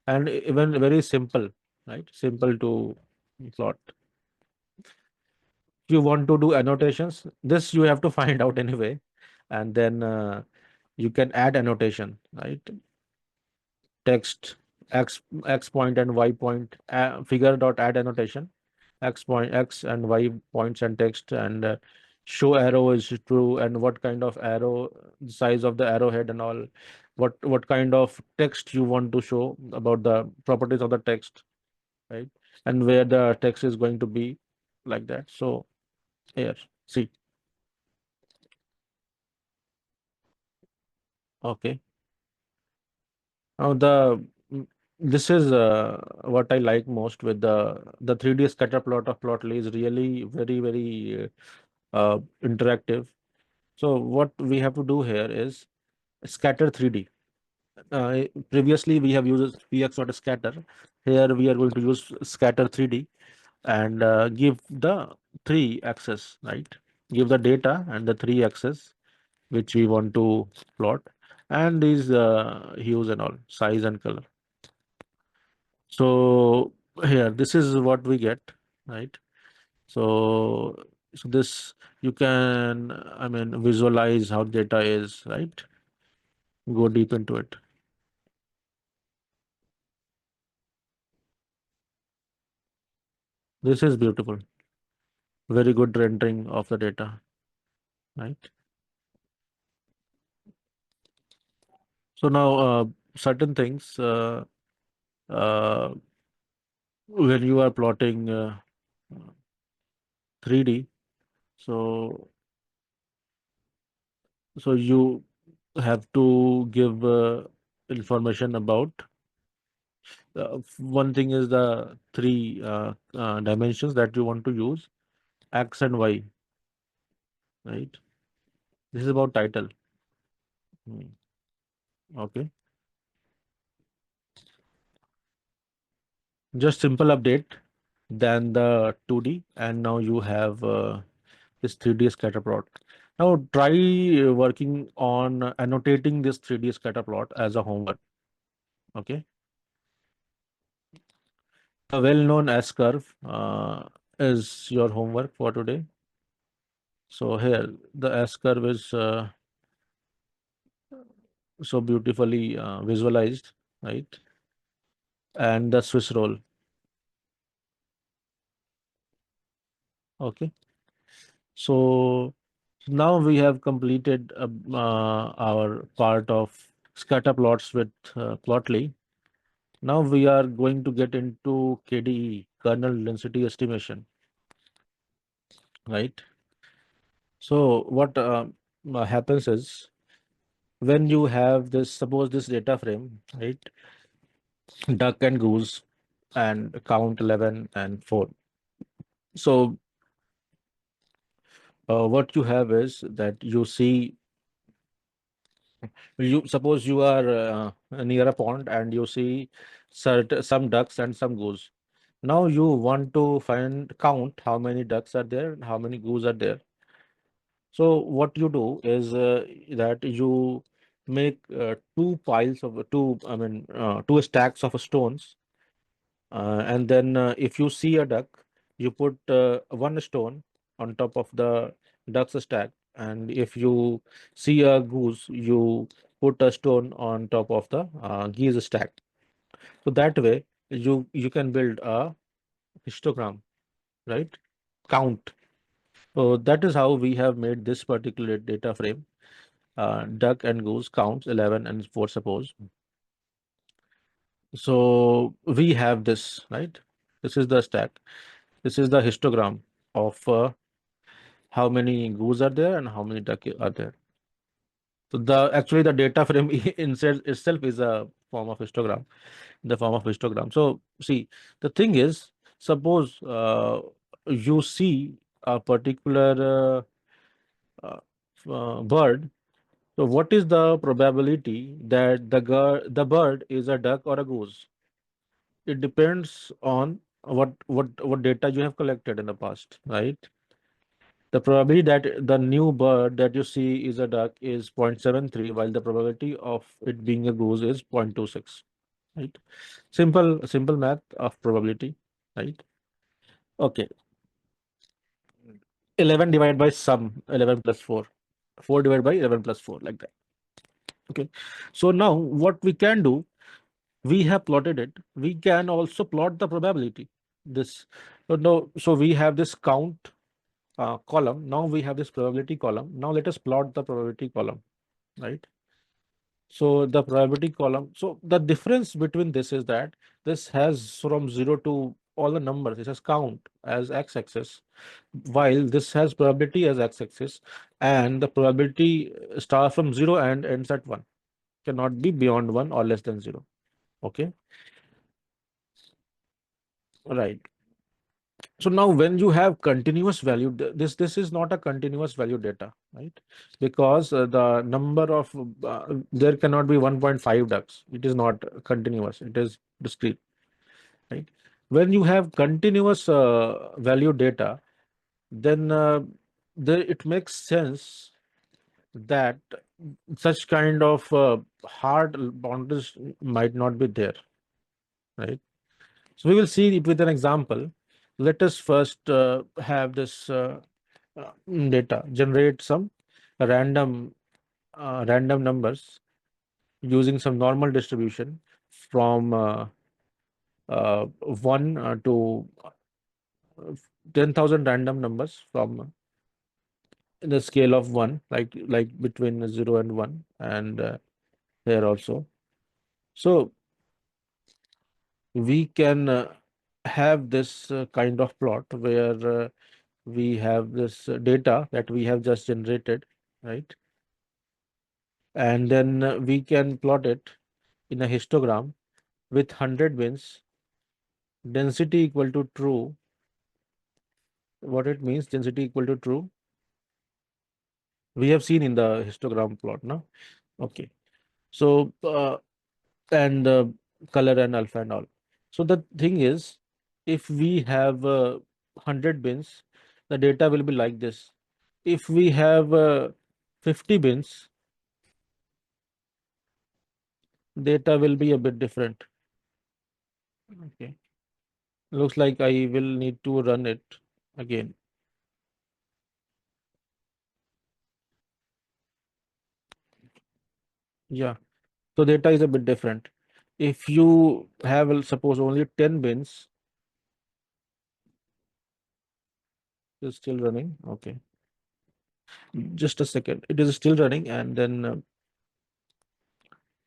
and even very simple, right? Simple to plot. If you want to do annotations, this you have to find out anyway, and then you can add annotation, right? Text x point and y point, figure dot add annotation, x point, x and y points and text, and show arrow is true, and what kind of arrow, size of the arrowhead and all, what kind of text you want to show about the properties of the text, right? And where the text is going to be, like that. So here, see. Okay. Now this is what I like most with the 3D scatter plot of Plotly is really very interactive. So what we have to do here is scatter 3D. Previously we have used px.scatter. Here we are going to use scatter 3D and give the three axes, right? Give the data and the three axes which we want to plot, and these hues and all, size and color. So here, this is what we get, right? So, so this you can, I mean, visualize how data is, right? Go deep into it. This is beautiful. Very good rendering of the data, right? So now, certain things uh, when you are plotting 3D, so you have to give information about one thing is the three dimensions that you want to use, x and y, right? This is about title. Hmm. Okay, just simple update than the 2D, and now you have this 3D scatter plot. Now try working on annotating this 3D scatter plot as a homework. Okay, the well-known S curve is your homework for today. So here the S curve is so beautifully visualized, right? And the Swiss roll. Okay, so now we have completed our part of scatter plots with Plotly. Now we are going to get into KDE, kernel density estimation, right? So what happens is when you have this, suppose this data frame, right? Duck and goose and count 11 and 4. So what you have is that you see, you suppose you are near a pond and you see some ducks and some goose. Now you want to count how many ducks are there and how many goose are there. So what you do is that you make two piles of two stacks of stones, and then if you see a duck, you put one stone on top of the duck's stack, and if you see a goose, you put a stone on top of the geese stack. So that way, you can build a histogram. right? Count. So that is how we have made this particular data frame. Duck and goose counts 11 and 4, suppose. So we have this, right? This is the stack. This is the histogram of how many goose are there and how many duck are there. So the actually the data frame itself is a form of histogram, the form of histogram. So see, the thing is, suppose you see a particular uh, bird. So what is the probability that the bird is a duck or a goose? It depends on what data you have collected in the past, right? The probability that the new bird that you see is a duck is 0.73, while the probability of it being a goose is 0.26, right? Simple math of probability, right? Okay. 11 divided by sum, 11 plus 4. 4 divided by 11 plus 4, like that. Okay. So now what we can do, we have plotted it. We can also plot the probability. This, so no, so we have this count column. Now we have this probability column. Now let us plot the probability column, right? So the probability column. So the difference between this is that this has from 0 to all the numbers. It has count as x-axis, while this has probability as x-axis, and the probability starts from 0 and ends at 1. Cannot be beyond 1 or less than 0. Okay, right. So now when you have continuous value, this is not a continuous value data, right? Because the number of there cannot be 1.5 ducks. It is not continuous. It is discrete, right? When you have continuous value data, then it makes sense that such kind of hard boundaries might not be there, right? So we will see it with an example. Let us first have this data, generate some random random numbers using some normal distribution from 1 to 10,000 random numbers from the scale of 1, like between 0 and 1, and here also. So we can have this kind of plot where we have this data that we have just generated, right? And then we can plot it in a histogram with 100 bins, density equal to true. What it means, density equal to true, we have seen in the histogram plot now. Okay, so and color and alpha and all. So the thing is, if we have 100 bins, the data will be like this. If we have 50 bins, data will be a bit different. Okay, looks like I will need to run it again. Yeah, so data is a bit different. If you have, suppose, only 10 bins, it's still running. Okay, just a second. It is still running, and then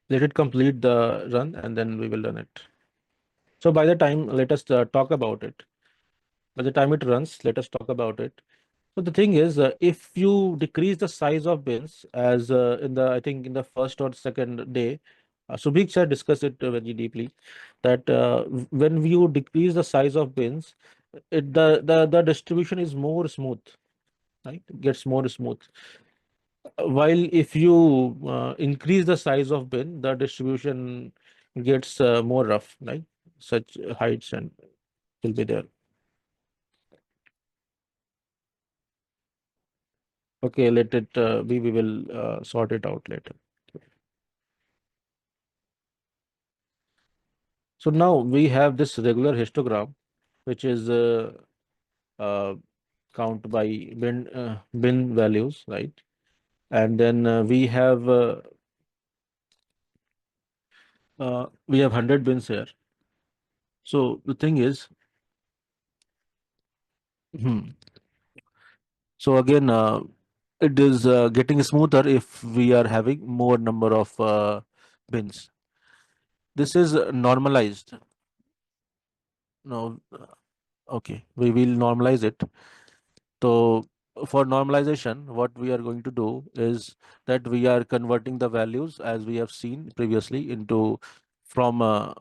let it complete the run, and then we will run it. So by the time, let us talk about it. By the time it runs, let us talk about it. So the thing is, if you decrease the size of bins, as in the, I think in the first or second day, Subhik sir discussed it very deeply, that when you decrease the size of bins, the distribution is more smooth, right? It gets more smooth. While if you increase the size of bin, the distribution gets more rough, right? Such heights and will be there. Okay, let it we will sort it out later. So now we have this regular histogram, which is uh, count by bin values, right? And then we have 100 bins here. So the thing is, Hmm. So again, it is getting smoother if we are having more number of bins. This is normalized. No, okay, we will normalize it. So for normalization, what we are going to do is that we are converting the values as we have seen previously into from uh,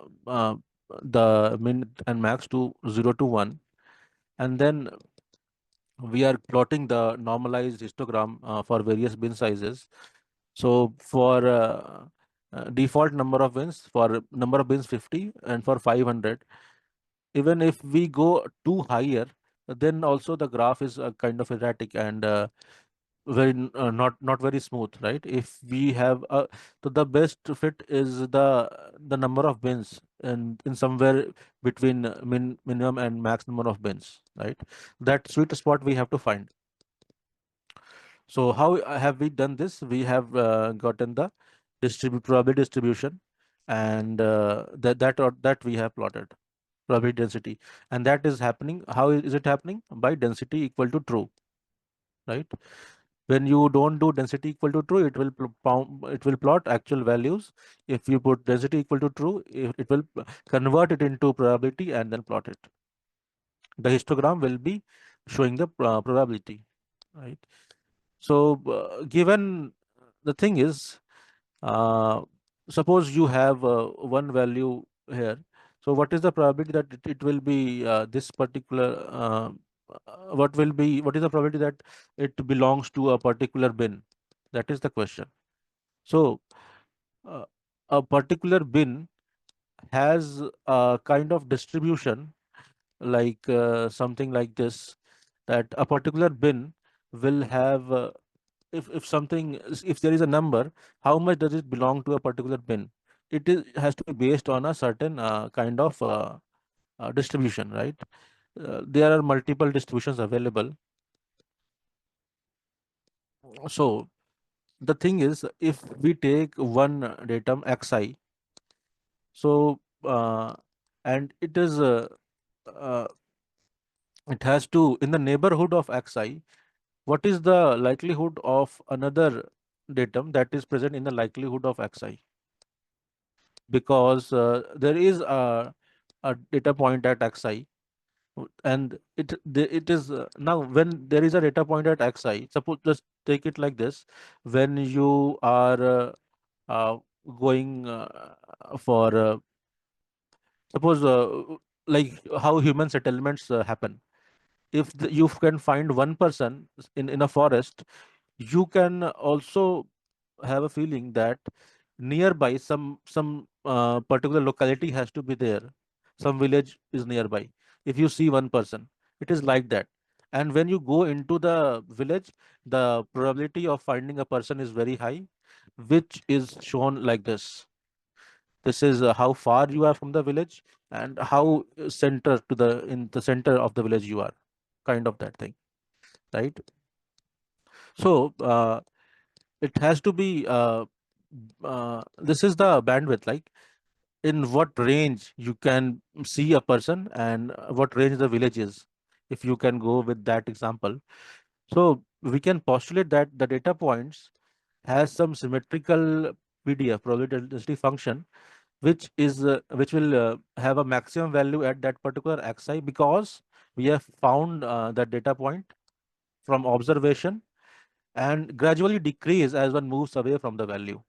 the min and max to 0 to 1, and then we are plotting the normalized histogram for various bin sizes. So for default number of bins, for number of bins 50 and for 500, even if we go too higher, then also the graph is kind of erratic and not very smooth, right? If we have so the best fit is the number of bins in somewhere between minimum and max number of bins, right? That sweet spot we have to find. So how have we done this? We have gotten the probability distribution, and that we have plotted probability density, and that is happening. How is it happening? By density equal to true, right? When you don't do density equal to true, it will plot actual values. If you put density equal to true, it will convert it into probability and then plot it. The histogram will be showing the probability, right? So given the thing is, uh, suppose you have one value here. So what is the probability that it will be this particular what is the probability that it belongs to a particular bin? That is the question. So uh, a particular bin has a kind of distribution like something like this, that a particular bin will have if something if there is a number, how much does it belong to a particular bin? It is has to be based on a certain kind of distribution, right? There are multiple distributions available. So the thing is, if we take one datum xi, so and it is uh, it has to in the neighborhood of xi, what is the likelihood of another datum that is present in the likelihood of xi? Because there is a data point at xi, and it is now when there is a data point at xi, suppose just take it like this. When you are uh, going for suppose like how human settlements happen. If you can find one person in a forest, you can also have a feeling that nearby some particular locality has to be there, some village is nearby. If you see one person, it is like that. And when you go into the village, the probability of finding a person is very high, which is shown like this. This is how far you are from the village and how center to the in the center of the village you are, kind of that thing, right? So it has to be this is the bandwidth, like in what range you can see a person and what range the village is, if you can go with that example. So we can postulate that the data points has some symmetrical PDF probability density function, which will have a maximum value at that particular xi, because we have found that data point from observation and gradually decrease as one moves away from the value.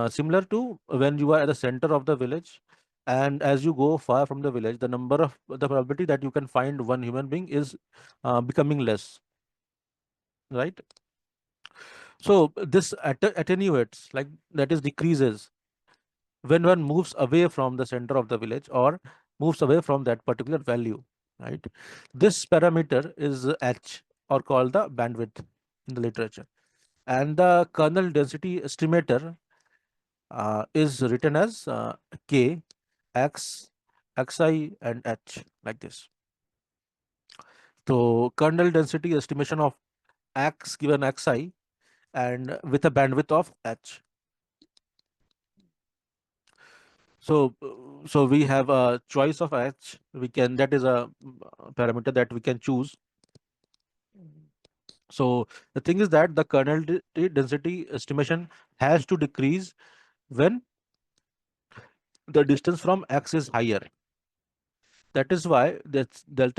Similar to when you are at the center of the village, and as you go far from the village, the probability that you can find one human being is becoming less, right? So this attenuates, like that is decreases when one moves away from the center of the village or moves away from that particular value, right? This parameter is h, or called the bandwidth in the literature, and the kernel density estimator is written as k, x, xi, and h, like this. So kernel density estimation of x given xi and with a bandwidth of h. So So we have a choice of h. We can that is a parameter that we can choose. So the thing is that the kernel density estimation has to decrease when the distance from x is higher. That is why that's del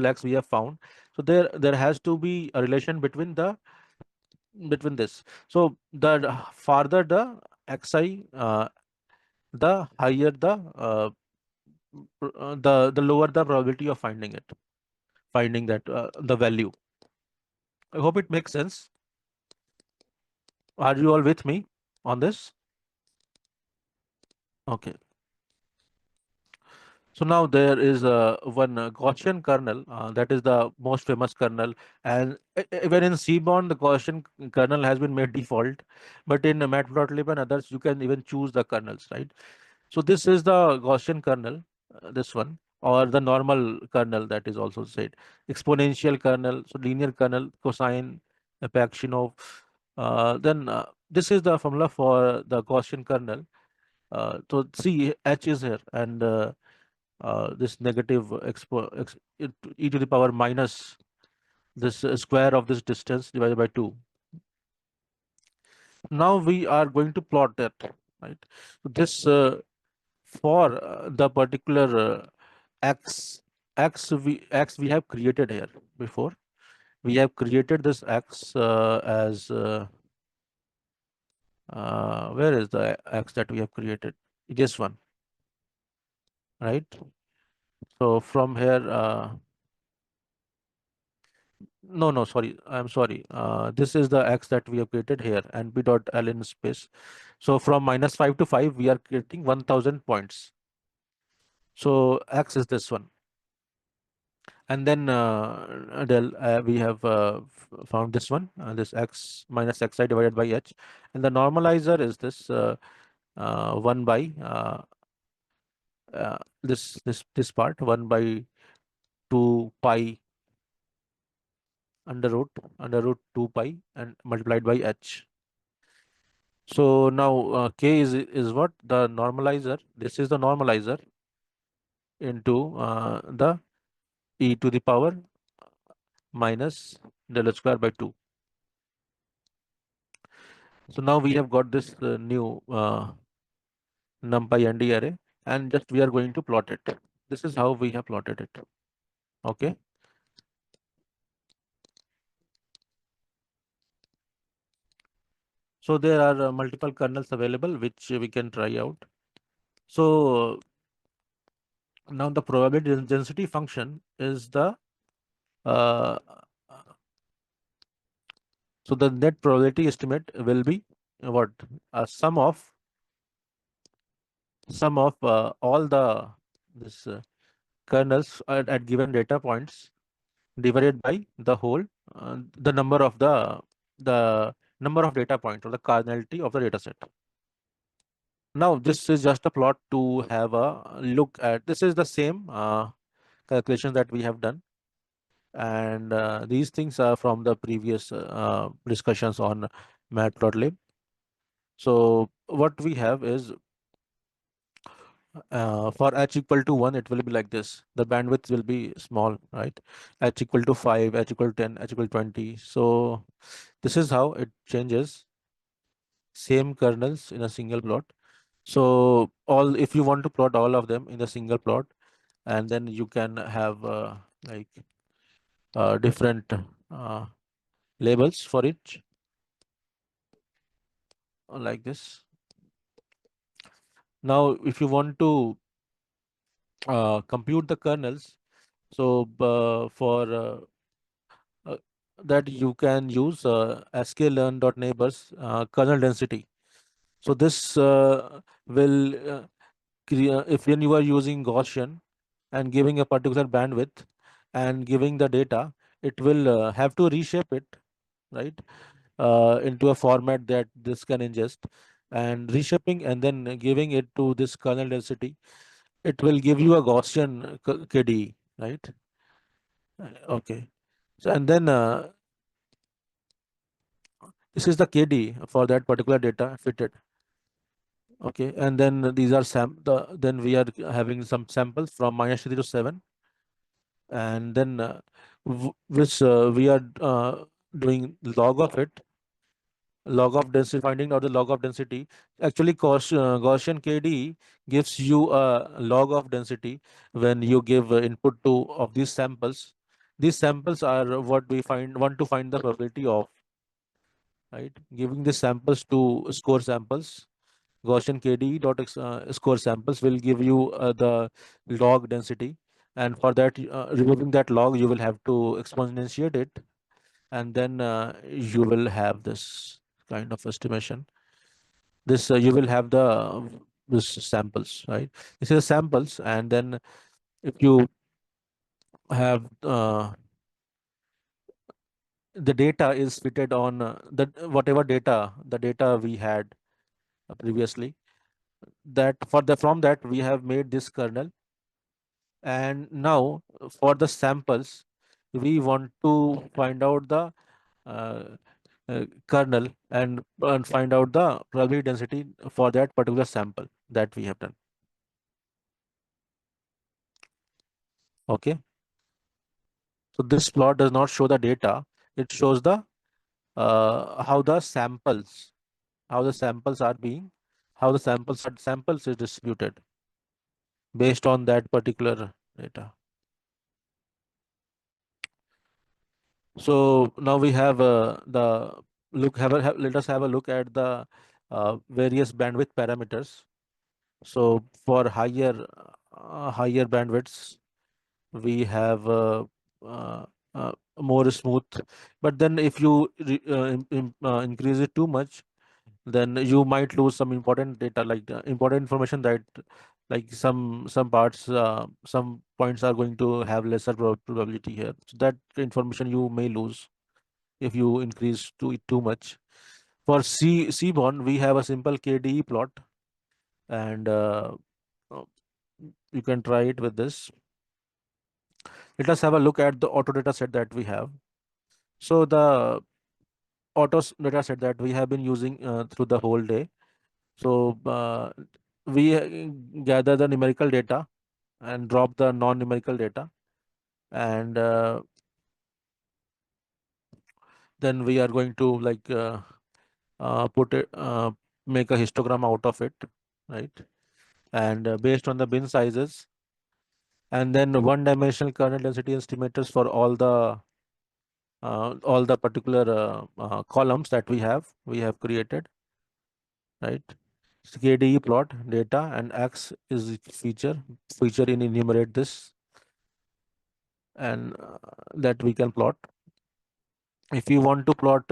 x we have found. So there has to be a relation between this. So the farther the xi, the higher the lower the probability of finding that the value. I hope it makes sense. Are you all with me on this? Okay. So now there is one Gaussian kernel that is the most famous kernel, and even in Seaborn the Gaussian kernel has been made default, but in Matplotlib and others you can even choose the kernels, right? So this is the Gaussian kernel, this one, or the normal kernel that is also said, exponential kernel, so linear kernel, cosine, Apaxinov. Then this is the formula for the Gaussian kernel. So see, H is here, and this negative e to the power minus this square of this distance divided by 2. Now we are going to plot that, right? So this for the particular x x we have created here before. We have created this x as where is the x that we have created? This one, right? So from here, no, sorry, I'm sorry. This is the x that we have created here, and p dot l in space. So from -5 to 5, we are creating 1000 points. So x is this one. And then del we have found this one, this x minus xi divided by h, and the normalizer is this 1 by this part 1 by 2 pi under root 2 pi and multiplied by h. So now k is what the normalizer. This is the normalizer into the e to the power minus del square by 2. So now we have got this new numpy ND array, and just we are going to plot it. This is how we have plotted it. Okay. So there are multiple kernels available which we can try out. So now the probability density function is the uh, so the net probability estimate will be what a sum of all the this kernels at given data points divided by the number of the number of data points or the cardinality of the data set. Now this is just a plot to have a look at. This is the same calculation that we have done, and these things are from the previous discussions on Matplotlib. So what we have is for h equal to 1, it will be like this. The bandwidth will be small, right? H equal to 5, h equal to 10, h equal to 20. So this is how it changes. Same kernels in a single plot. So all if you want to plot all of them in a single plot, and then you can have like different labels for it, like this. Now, if you want to compute the kernels, so for uh, that you can use sklearn.neighbors kernel density. So this will if when you are using Gaussian and giving a particular bandwidth and giving the data, it will have to reshape it, right, into a format that this can ingest, and reshaping and then giving it to this kernel density. It will give you a Gaussian KDE, right? Okay. So and then this is the KDE for that particular data fitted. Okay, and then these are then we are having some samples from -3 to 7, and then which we are doing log of it, log of density finding out the log of density. Actually, Gaussian KD gives you a log of density when you give input to of these samples. These samples are what we want to find the probability of, right? Giving the samples to score samples, Gaussian KD dot score samples will give you the log density, and for that, removing that log, you will have to exponentiate it, and then you will have this kind of estimation. This you will have the this samples, right? This is samples, and then if you have the data is fitted on the whatever data the data we had previously, that for the from that we have made this kernel, and now for the samples we want to find out the uh, kernel, and find out the probability density for that particular sample that we have done. Okay, so this plot does not show the data, it shows the how the samples, how the samples are being, how the samples is distributed based on that particular data. So now we have the look let us have a look at the various bandwidth parameters. So for higher bandwidths we have uh, more smooth, but then if you increase it too much, then you might lose some important data, like important information, that like some parts, some points are going to have lesser probability here, so that information you may lose if you increase to it too much. For Seaborn, we have a simple KDE plot, and uh, you can try it with this. Let us have a look at the auto data set that we have. So the data set that we have been using through the whole day. So we gather the numerical data and drop the non-numerical data, and then we are going to like put it make a histogram out of it, right? And based on the bin sizes, and then one-dimensional kernel density estimators for all the particular columns that we have created, right? So KDE plot data, and X is feature in enumerate this, and that we can plot. If you want to plot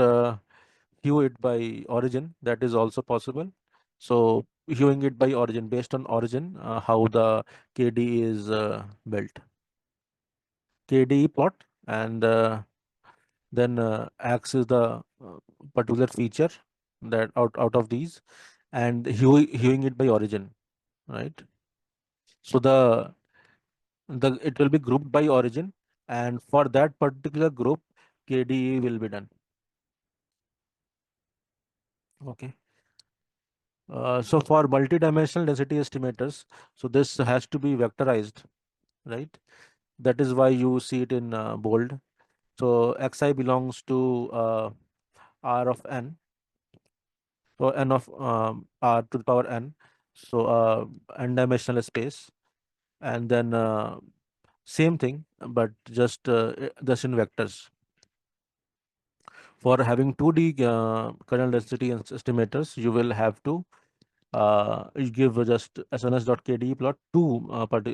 hue it by origin, that is also possible. So hewing it by origin, based on origin, how the KDE is built. KDE plot, and then X is the particular feature that out of these, and hewing it by origin, right? So the it will be grouped by origin, and for that particular group, KDE will be done. Okay. So for multi-dimensional density estimators, so this has to be vectorized, right? That is why you see it in bold. So xi belongs to r of n, so n of r to the power n, so n-dimensional space, and then same thing, but just in vectors. For having 2D kernel density estimators, you will have to you give just SNS.kde plot two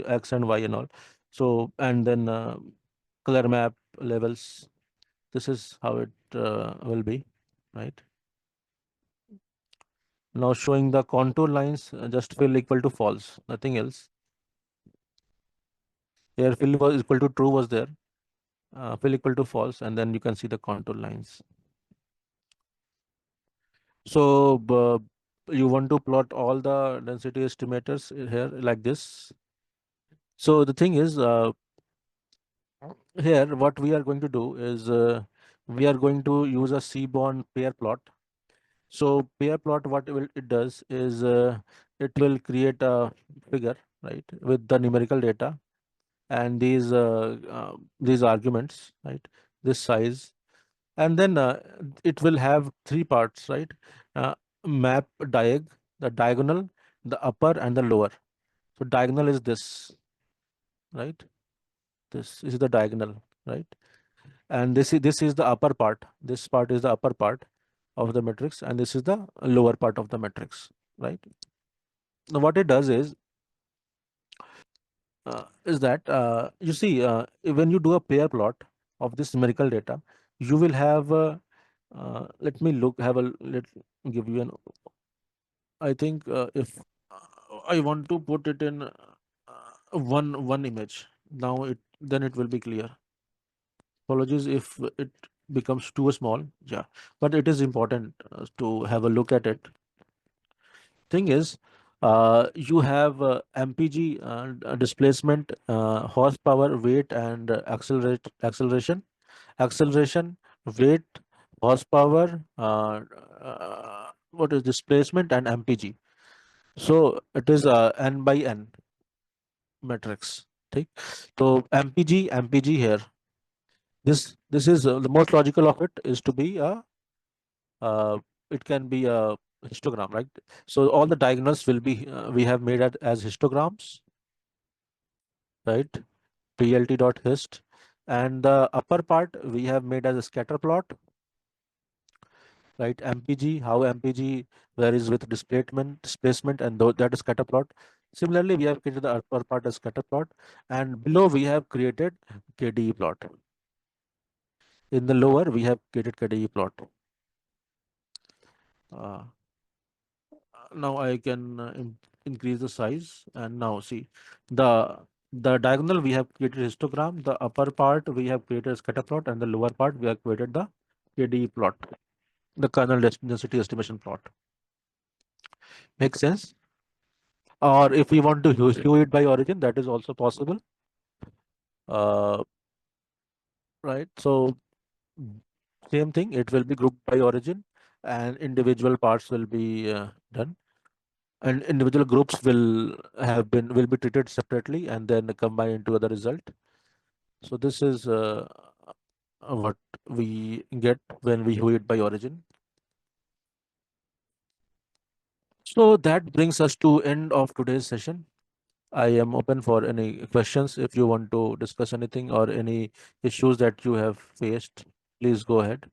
x and y and all. So and then color map levels. This is how it will be, right? Now showing the contour lines, just fill equal to false, nothing else. Here fill was equal to true was there, fill equal to false, and then you can see the contour lines. So you want to plot all the density estimators here like this. So the thing is, here what we are going to do is we are going to use a Seaborn pair plot. So pair plot, what it does is it will create a figure, right, with the numerical data and these arguments, right, this size, and then it will have three parts, right? uh, Map the diagonal, the upper and the lower. So diagonal is this, right? This is the diagonal, right? And this is the upper part. This part is the upper part of the matrix, and this is the lower part of the matrix, right? Now what it does is that you see, when you do a pair plot of this numerical data, you will have let me look have a let give you an I think if I want to put it in one image, now it then it will be clear. Apologies if it becomes too small, yeah, but it is important to have a look at it. Thing is, you have mpg, displacement, horsepower, weight, and acceleration, weight, horsepower, what is displacement, and mpg. So it is n by n matrix. Take so mpg here. This is the most logical of it is to be a uh, it can be a histogram, right? So all the diagonals will be we have made it as histograms, right? plt dot hist, and the upper part we have made as a scatter plot, right? mpg, how mpg varies with displacement, and that is scatter plot. Similarly, we have created the upper part as scatter plot, and below we have created kde plot. In the lower we have created kde plot. uh, Now I can increase the size, and now see the diagonal we have created histogram, the upper part we have created scatter plot, and the lower part we have created the kde plot, the kernel density estimation plot. Makes sense? Or if we want to hue it by origin, that is also possible. uh, right, so same thing, it will be grouped by origin, and individual parts will be done, and individual groups will be treated separately and then combined into the result. So this is what we get when we hue it by origin. So that brings us to end of today's session. I am open for any questions. If you want to discuss anything or any issues that you have faced, please go ahead.